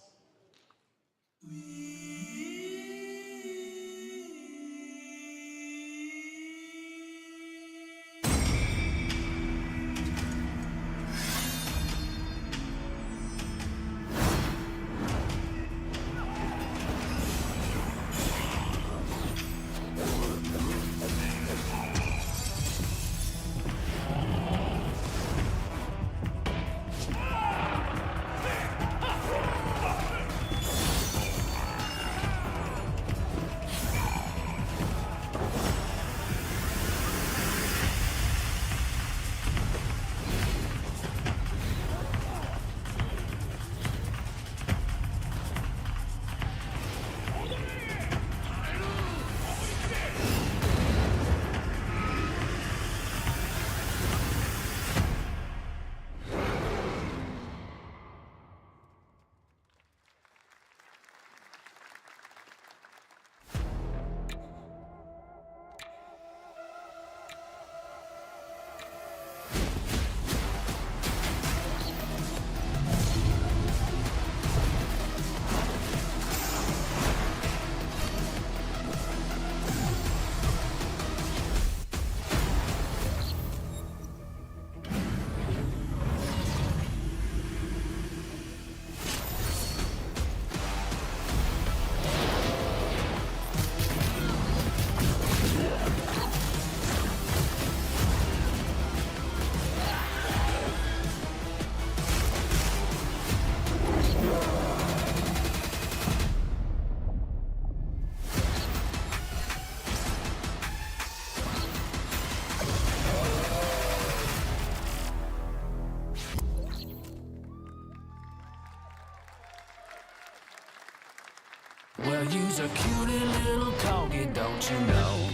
Well, you's a cutie little corgi, don't you know?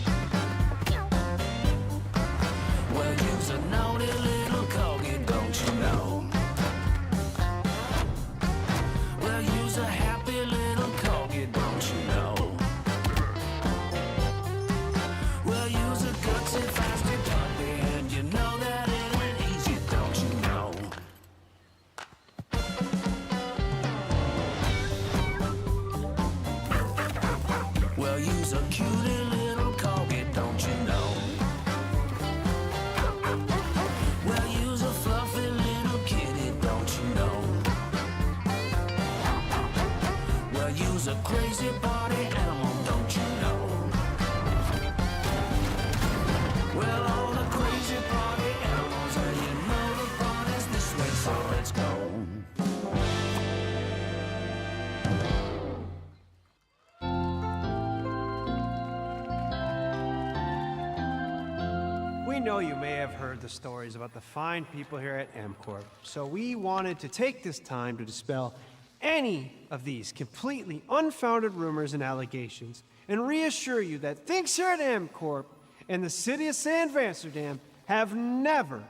Well, you's a naughty little corgi, don't you know? Well, you's a happy little corgi, don't you know? Well, you's a gutsy, feisty puppy, and you know that it ain't easy, don't you know? Well, you's a cutie little corgi, don't you know? Well, you's a fluffy little kitty, don't you know? Well, you's a crazy party animal, don't you know? Well, all the crazy party animals, and you know the party's this way, so let's go. We know you may have heard the stories about the fine people here at MCorp, so we wanted to take this time to dispel any of these completely unfounded rumors and allegations and reassure you that things here at MCorp and the city of San Amsterdam have never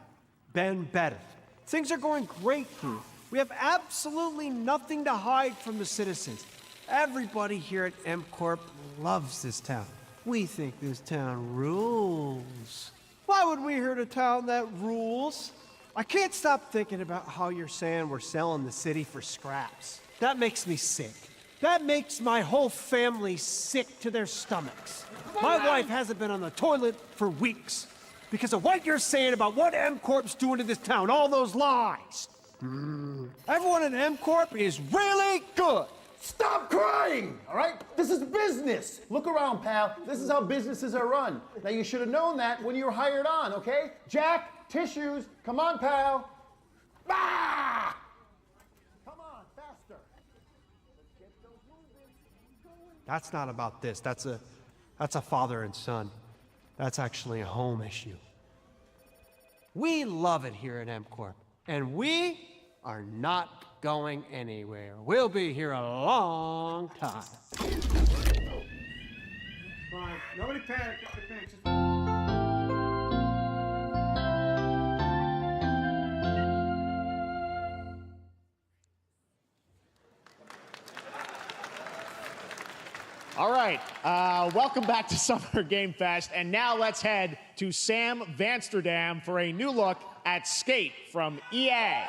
been better. Things are going great here. We have absolutely nothing to hide from the citizens. Everybody here at MCorp loves this town. We think this town rules. Why would we hurt a town that rules? I can't stop thinking about how you're saying we're selling the city for scraps. That makes me sick. That makes my whole family sick to their stomachs. My wife hasn't been on the toilet for weeks because of what you're saying about what MCorp's doing to this town, all those lies. Everyone at MCorp is really good. Stop crying, all right? This is business. Look around, pal. This is how businesses are run. Now, you should have known that when you were hired on, okay? Jack, tissues. Come on, pal. Ah! Come on, faster. That's not about this. That's a father and son. That's actually a home issue. We love it here at MCorp, and we are not going anywhere. We'll be here a long time. Fine. Nobody panic. Nobody panic. Just... All right, welcome back to Summer Game Fest, and now let's head to Sam Vansterdam for a new look at Skate from EA.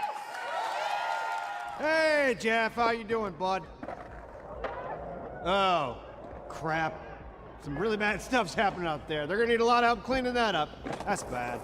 Hey, Jeff, how you doing, bud? Oh, crap. Some really bad stuff's happening out there. They're gonna need a lot of help cleaning that up. That's bad.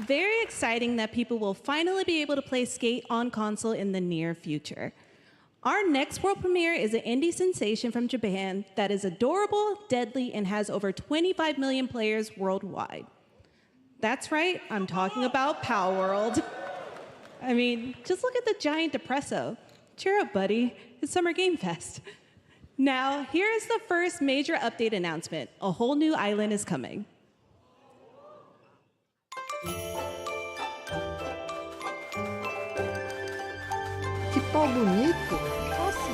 Very exciting that people will finally be able to play Skate on console in the near future. Our next world premiere is an indie sensation from Japan that is adorable, deadly, and has over 25 million players worldwide. That's right, I'm talking about Power World. I mean, just look at the giant depresso. Cheer up, buddy. It's Summer Game Fest. Now, here is the first major update announcement. A whole new island is coming. Que pau bonito! Nossa!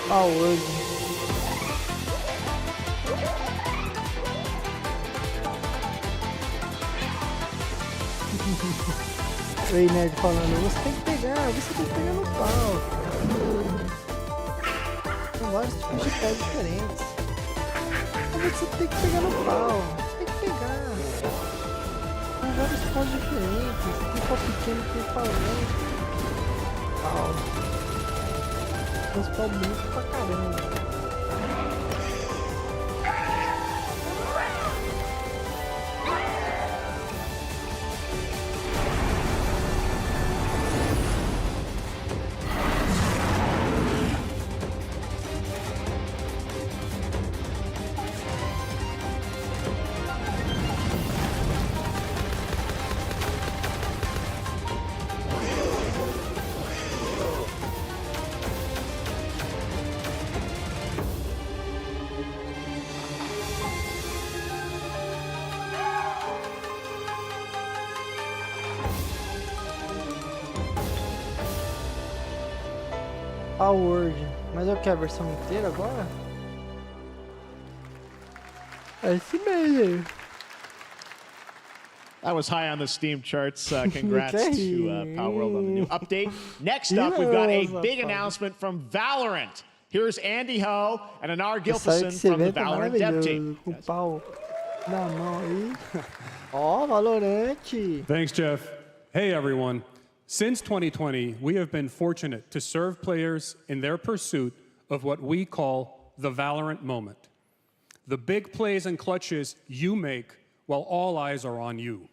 Pau hoje. O Ei Nerd falando, você tem que pegar no pau. São vários tipos de pau diferentes. Mas você tem que pegar no pau. Você tem que pegar. São vários paus diferentes. Tem pau pequeno, tem pau grande. Pau. Tem uns pau bonitos pra caramba. Word. Mas eu quero a versão inteira agora? É esse mesmo. That was high on the Steam charts. Congrats to Power World on the new update. Next up, we've got a big announcement from Valorant. Here's Andy Ho and Anar Gilfison from the Valorant dev team. Com pau na mão aí. Ó, Valorant. Thanks, Jeff. Hey, everyone. Since 2020, we have been fortunate to serve players in their pursuit of what we call the Valorant moment. The big plays and clutches you make while all eyes are on you.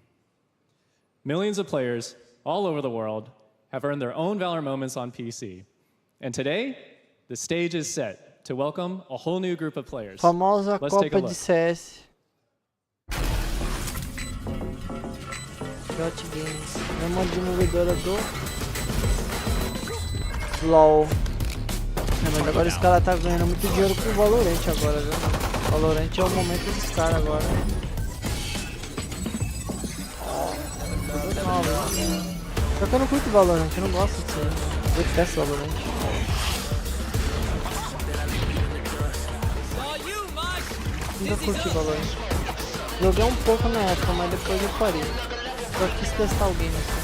Millions of players all over the world have earned their own Valorant moments on PC. And today, the stage is set to welcome a whole new group of players. Famosa Let's take a Copa look. de CS. Riot Games, mesma desenvolvedora do LOL. Mas agora os caras tá ganhando muito dinheiro com o Valorant agora, viu? Valorant é o momento dos caras agora. Tudo novo. Só que eu não curto Valorant, eu não gosto disso. Eu detesto Valorant. Nunca curti Valorant. Joguei um pouco na época, mas depois eu parei. Eu quis testar o game assim.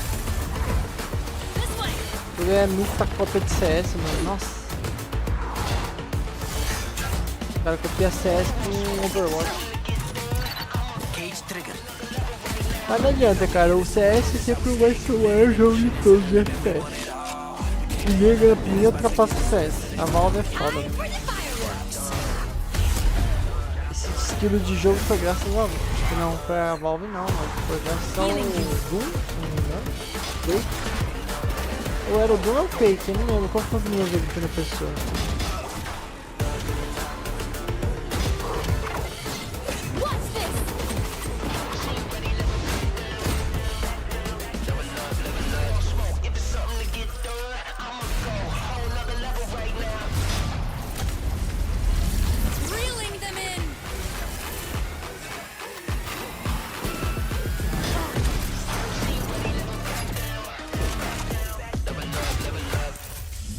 Ele é muita cópia de CS, mano. Nossa. O cara copia CS com Overwatch. Mas não adianta, cara, o CS sempre vai ser o maior jogo de todos de FPS. Ninguém ultrapassa o CS. A Valve é foda, né? Esse estilo de jogo foi graças a Valve. Acho que não foi a Valve não, mas foi graças ao Doom, se não me engano. Quake. Ou era o Doom ou o Quake, eu não lembro. Qual foi a primeira vez que foi na pessoa?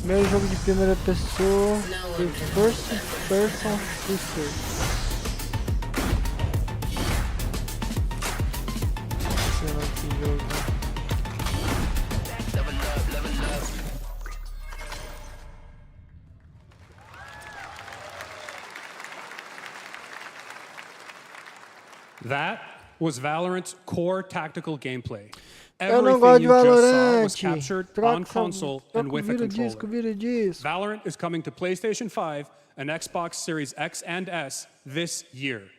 Primeiro jogo de primeira pessoa, The First Person Shooter. Esse é o jogo. That was Valorant's core tactical gameplay. Eu não gosto de Valorant. On console and with a controller. Vira disco. Valorant is coming to PlayStation 5 and Xbox Series X and S this year.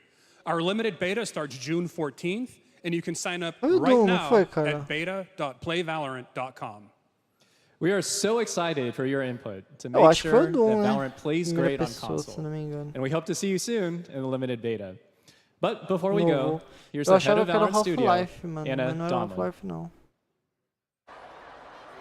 Our limited beta starts June 14th, and you can sign up right now at beta.playvalorant.com. We are so excited for your input to make sure that Valorant plays great on console. And we hope to see you soon in the limited beta. But before we go, here's the head of Valorant Studio, Anna Donlin.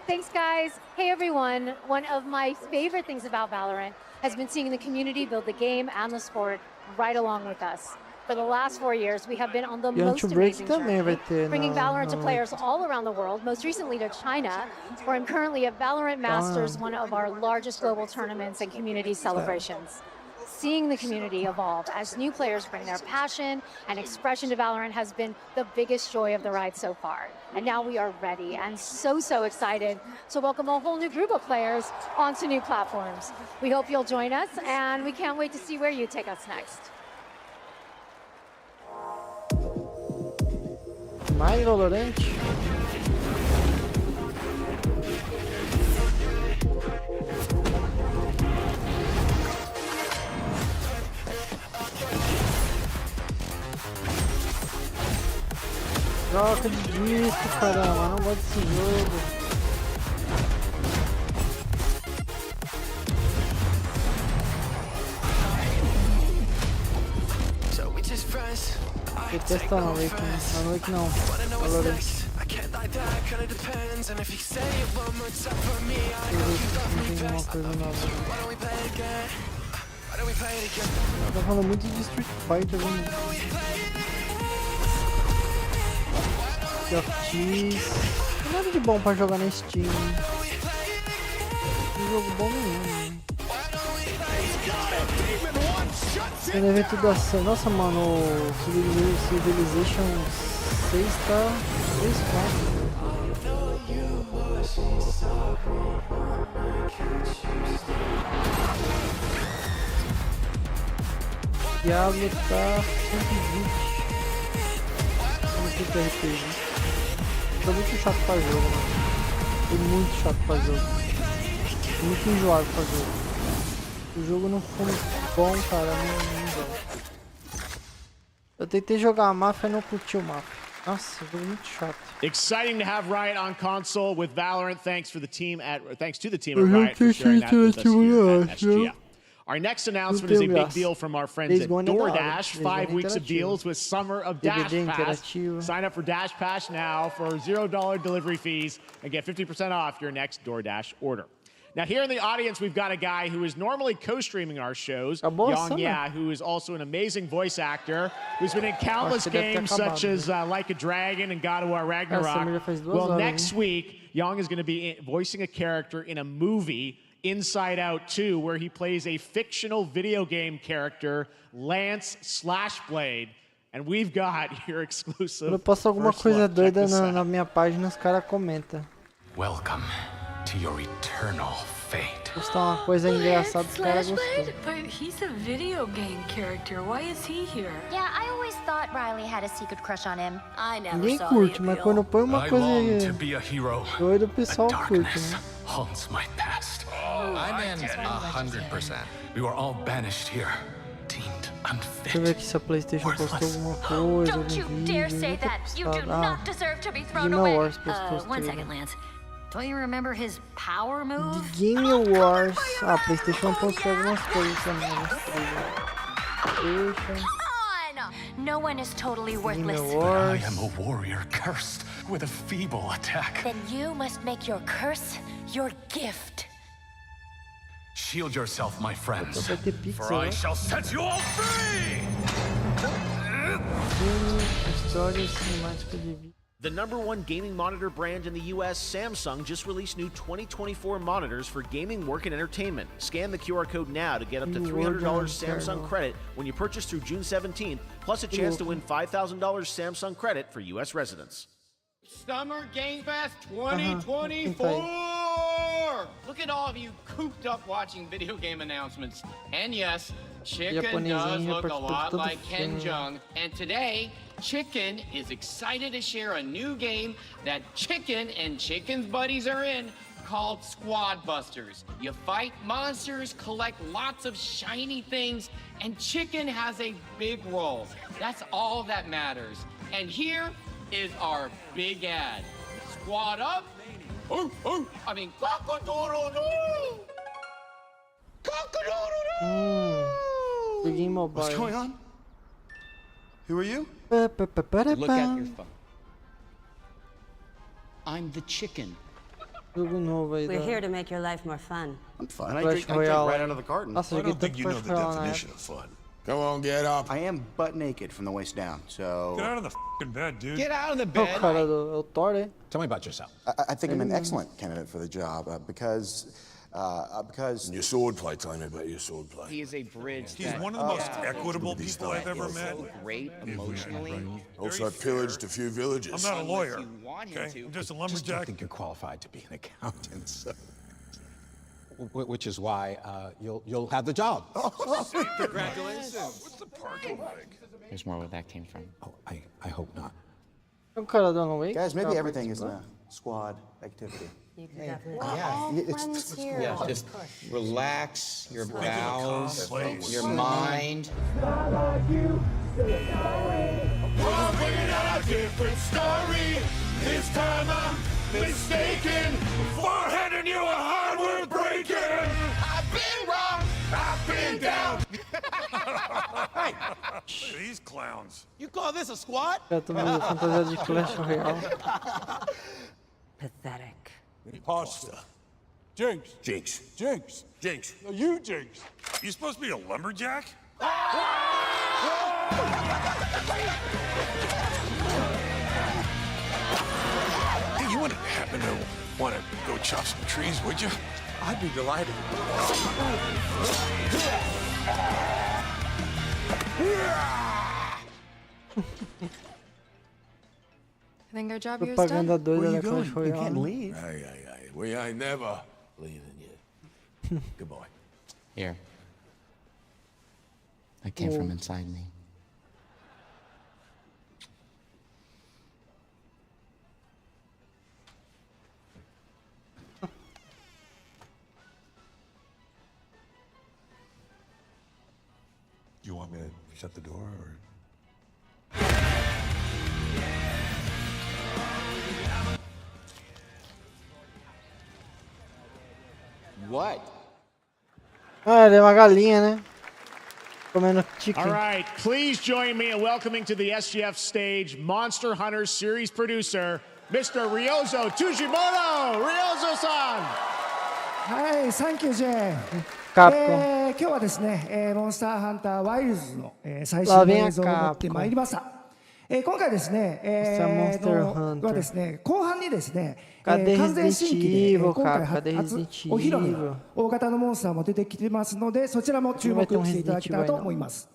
Thanks, guys. Hey, everyone. One of my favorite things about Valorant has been seeing the community build the game and the sport right along with us. For the last 4 years, we have been on the most amazing journey, bringing Valorant to players all around the world, most recently to China, where I'm currently at Valorant Masters, one of our largest global tournaments and community celebrations. Seeing the community evolve as new players bring their passion and expression to Valorant has been the biggest joy of the ride so far. And now we are ready and so excited to welcome a whole new group of players onto new platforms. We hope you'll join us, and we can't wait to see where you take us next. Mais Valorant? Troca de disco, caramba, não gosto desse jogo. Detesta a Noik, a Noik não, Valorant. Uma coisa nova. Tá falando muito de Street Fighter, Não nada de bom pra jogar na Steam. Não jogo bom nenhum. Tem evento da ação. Nossa, mano, o Civilization 6 tá 3-4. Diablo tá 120. Muito RPG. Tá muito chato pra jogo, mano. É muito chato pra jogo. Muito enjoado pra jogo. O jogo não foi bom, cara. Não jogo. Eu tentei jogar a Mafia e não curti o Mafia. Nossa, o jogo é muito chato. Exciting to have Riot on console with Valorant. Thanks to the team at Riot for sharing that with us here at SGF. Our next announcement is a big deal from our friends at DoorDash. 5 weeks of deals with Summer of Dash Pass. Sign up for Dash Pass now for $0 delivery fees and get 50% off your next DoorDash order. Now, here in the audience, we've got a guy who is normally co-streaming our shows, Yang Ya, who is also an amazing voice actor, who's been in countless games such as Like a Dragon and God of War Ragnarok. Well, next week, Yang is going to be voicing a character in a movie, Inside Out 2, where he plays a fictional video game character, Lance Slashblade. And we've got your exclusive. Quando eu posto alguma coisa doida na minha página, os caras comentam. Welcome to your eternal fate. postar uma coisa engraçada que o cara gostou. But he's a video game character. Why is he here? Yeah, I always thought Riley had a secret crush on him. I never Ninguém saw curte, the mas appeal. quando põe uma I coisa long to be a hero. doida, o pessoal curte, Darkness né? haunts my past. I'm in 100%. We were all banished here, deemed unfit. Deixa eu ver aqui se a PlayStation postou alguma coisa, algum Don't you vídeo. dare say Nunca that. You do postado. Ah, not deserve to be thrown Game away. Awards postou os One trailers. second, Lance. Don't you remember his power move? De Game Awards. Ah, a PlayStation postou algumas coisas também nos trailers. PlayStation. No one is totally worthless. I am a warrior cursed with a feeble attack. Then you must make your curse your gift. Shield yourself, my friends, Vai ter pizza, for I né? shall set you all free! História cinemática de vídeo. The #1 gaming monitor brand in the US, Samsung, just released new 2024 monitors for gaming, work, and entertainment. Scan the QR code now to get up to $300 Samsung credit when you purchase through June 17th, plus a chance to win $5,000 Samsung credit for US residents. Summer Game Fest 2024! Look at all of you cooped up watching video game announcements. And yes, Chicken does look a lot like Ken Jeong. And today, Chicken is excited to share a new game that Chicken and Chicken's buddies are in called Squad Busters. You fight monsters, collect lots of shiny things, and Chicken has a big role. That's all that matters. And here is our big ad. Squad up. I mean, cock-a-doodle-doo! Cock-a-doodle-doo! Joguinho mobile. What's going on? Who are you? Look at your phone. I'm the chicken. Jogo novo aí. We're here to make your life more fun. I'm fine. I Clash drink Royale. right out of the carton. Nossa, I joguei don't think tanto you know Clash the Royale na definition época. of fun. Come on, get up. I am butt naked from the waist down, so... Get out of the f***ing bed, dude. Get out of the O bed. cara do é o Thor, hein? Tell me about yourself. I think I'm an excellent candidate for the job because... Your swordplay, tell me about your swordplay. He is a bridge. He's one of the most equitable people I've ever met. So great emotionally. Also pillaged a few villages. I'm not a lawyer, Unless you want him okay? to. I'm just a I don't lumberjack. think you're qualified to be an accountant, so... Which is why you'll have the job. Congratulations. What's the parking like? There's more where that came from. Oh, I hope not. O cara do Alan Wake. Guys, maybe Tá everything is participando. a squad activity. You can definitely. Yeah, just relax your Make it a calm bowels, place. your mind. We're bringing out a different story. This time I'm mistaken for handing you a hardware breaking. I've been wrong. I've been down. Hey, these clowns. You call this a squad? Já tô vendo fantasia de Clash Royale. Pathetic. Imposter. Jinx. Jinx. Jinx. Jinx. No, you Jinx. You supposed to be a lumberjack? Hey, you wouldn't happen to want to go chop some trees, would you? I'd be delighted. I think our job here is Propaganda done. doida da Clash You Royale. can't né? leave. Hey, we ain't never leaving you. Goodbye. Here. That came from inside me. Do you want me to shut the door or? What? Ah, ele é uma galinha, né? Comendo chicken. All right, please join me in welcoming to the SGF stage Monster Hunter series producer, Mr. Ryozo Tujimoto. Ryozo-san. はい、サンキュー J。カプ今日はですね、モンスターハンターワイルズの、最新の映像を持ってまいりました。今回ですね、はですね、後半にですね、完全新規で今回初お披露目の大型のモンスターも出てきてますので、そちらも注目していただけたらと思います。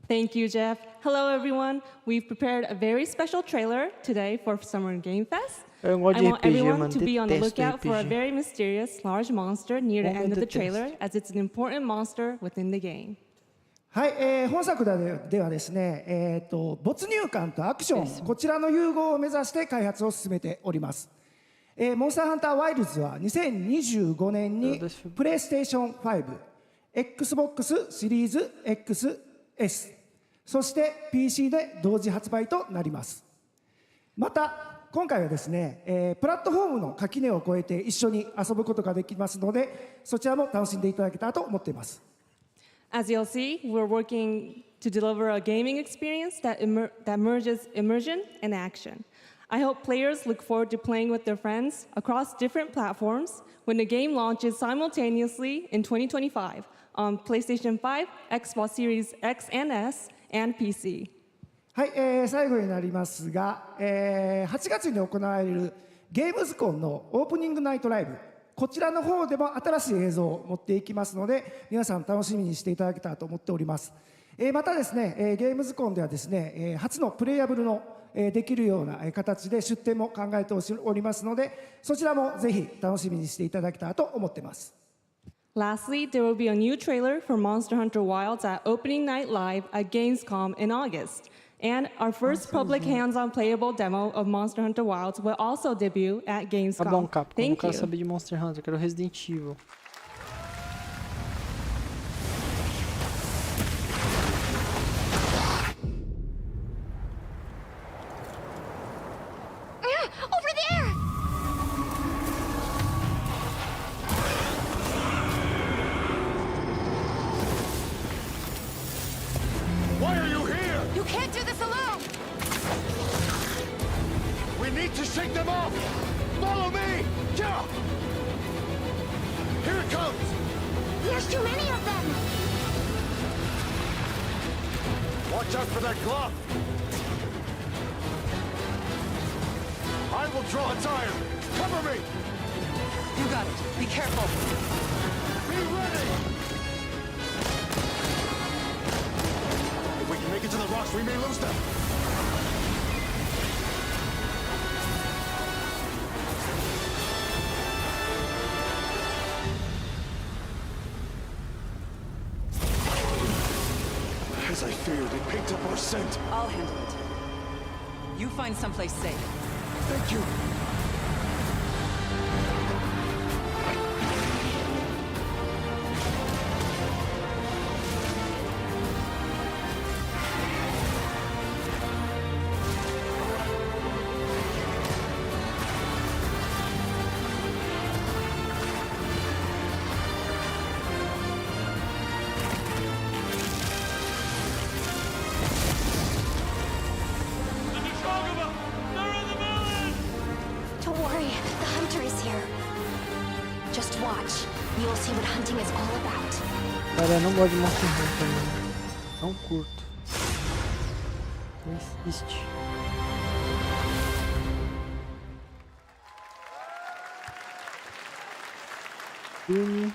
Thank you, Jeff. Hello, everyone. We've prepared a very special trailer today for Summer Game Fest. I want everyone to be on the lookout for a very mysterious large monster near the end of the trailer, as it's an important monster within the game. はい、本作ではですね、没入感とアクション、こちらの融合を目指して開発を進めております。モンスターハンターワイルズは2025年にプレイステーション5、Xbox シリーズ XS、そして PC で同時発売となります。また今回はですね、プラットフォームの垣根を越えて一緒に遊ぶことができますので、そちらも楽しんでいただけたらと思っています。As you'll see, we're working to deliver a gaming experience that merges immersion and action. I hope players look forward to playing with their friends across different platforms when the game launches simultaneously in 2025 on PlayStation 5, Xbox Series X and S, and PC. はい、最後になりますが、8月に行われるゲームズコンのオープニングナイトライブ、こちらの方でも新しい映像を持っていきますので、皆さん楽しみにしていただけたらと思っております。またですね、ゲームズコンではですね、初のプレイヤブルのできるような形で出展も考えておりますので、そちらもぜひ楽しみにしていただけたらと思っています。Lastly, there will be a new trailer for Monster Hunter Wilds at Opening Night Live at Gamescom in August. And our first public hands-on playable demo of Monster Hunter Wilds will also debut at Gamescom. Tá bom, Capcom. Thank eu não quero you. saber de Monster Hunter, eu quero Resident Evil. Over there! Why are you here? You can't do this alone! We need to shake them off! Follow me! Yeah! Here it comes! There's too many of them! Watch out for that glove! I will draw its iron! Cover me! You got it. Be careful. Be ready! If we can make it to the rocks, we may lose them! As I feared, it picked up our scent. I'll handle it. You find someplace safe. Thank you. Don't worry, the hunter is here. Just watch. You will see what hunting is all about. Cara, eu não gosto de Monster Hunter, mano. Não curto. Não existe. Filme.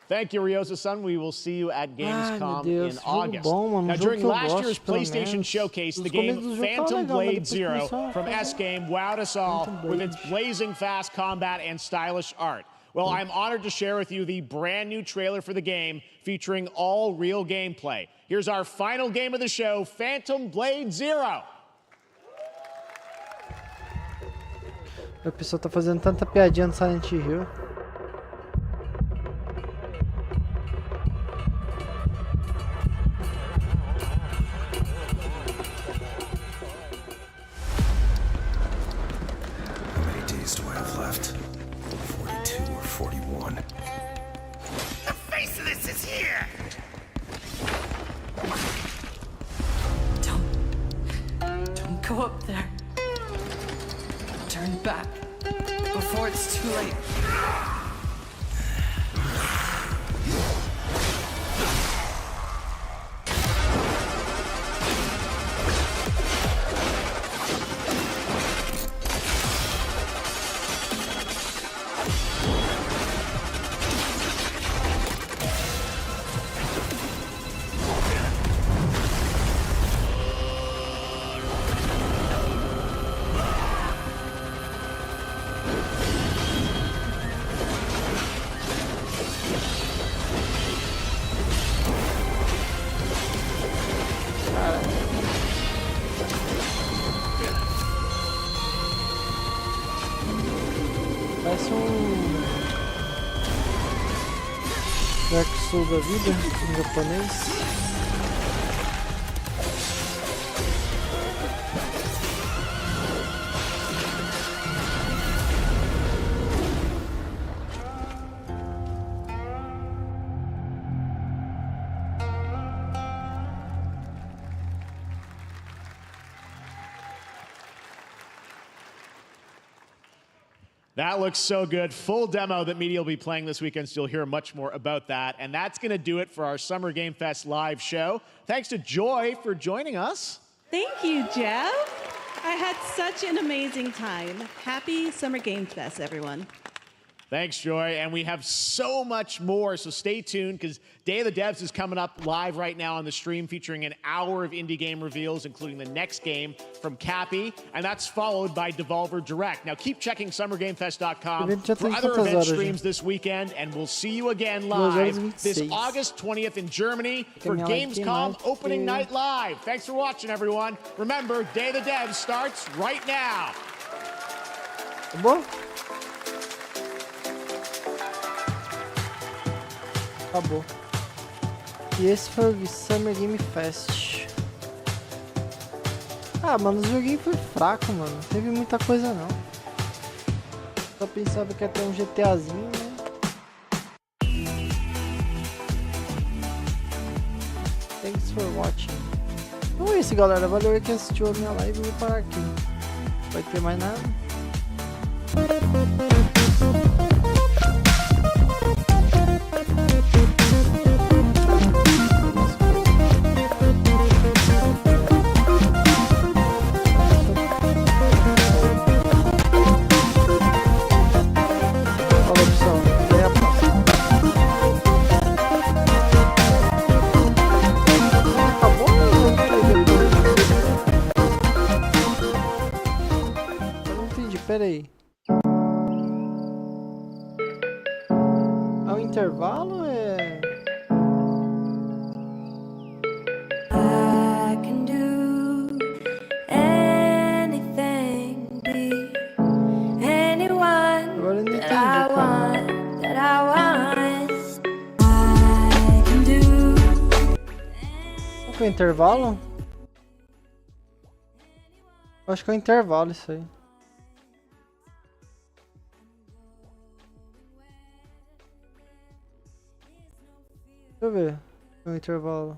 Thank you, Ryosa-san. We will see you at Gamescom Deus, in August. bom, mano. Now, Jogo during que eu last gosto, year's pelo PlayStation menos. Showcase, the Os game começos do jogo Phantom tava legal, mas Blade depois Zero começou a from fazer- S-Game wowed us all Phantom with Blade. its blazing fast combat and stylish art. Well, I'm honored to share with you the brand new trailer for the game featuring all real gameplay. Here's our final game of the show, Phantom Blade Zero. A pessoa tá fazendo tanta piadinha no Silent Hill. How many days do I have left? 42 or 41? The face of this is here! Don't go up there. Turn back before it's too late. Parece Dark Souls da vida, em japonês. That looks so good. Full demo that media will be playing this weekend, so you'll hear much more about that. And that's going to do it for our Summer Game Fest live show. Thanks to Joy for joining us. Thank you, Jeff. I had such an amazing time. Happy Summer Game Fest, everyone. Thanks, Joy. And we have so much more, so stay tuned because Day of the Devs is coming up live right now on the stream, featuring an hour of indie game reveals, including the next game from Cappy, and that's followed by Devolver Direct. Now keep checking SummerGameFest.com for other event streams this weekend, and we'll see you again live this August 20th in Germany for Gamescom Opening Night Live. Thanks for watching, everyone. Remember, Day of the Devs starts right now. Bom? Acabou. E esse foi o Summer Game Fest. Ah, mano, o joguinho foi fraco, mano. Não teve muita coisa, não. Só pensava que ia ter um GTAzinho, né? Thanks for watching. Então é isso, galera. Valeu aí que assistiu a minha live. Eu vou parar aqui. Não vai ter mais nada. Pera aí. É um intervalo? É... I can do anything, be anyone that I want, that I want. I can do. Qual que é o intervalo? Eu acho que é o intervalo isso aí. Deixa eu ver o intervalo.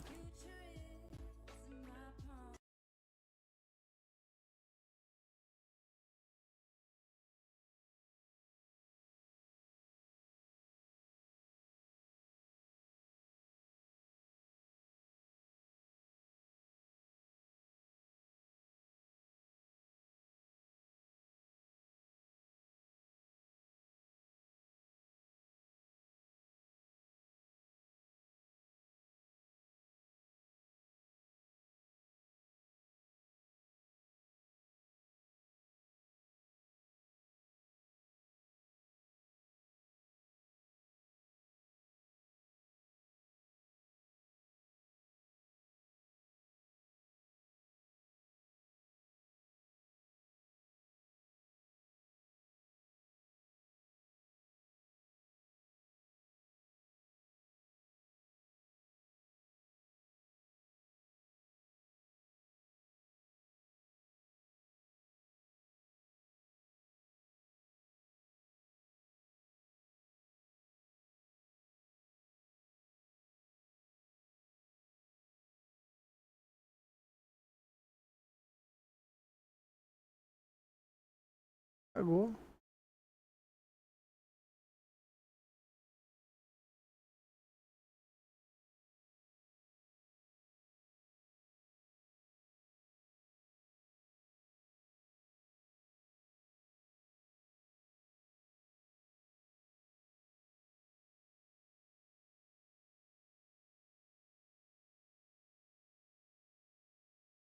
Pagou.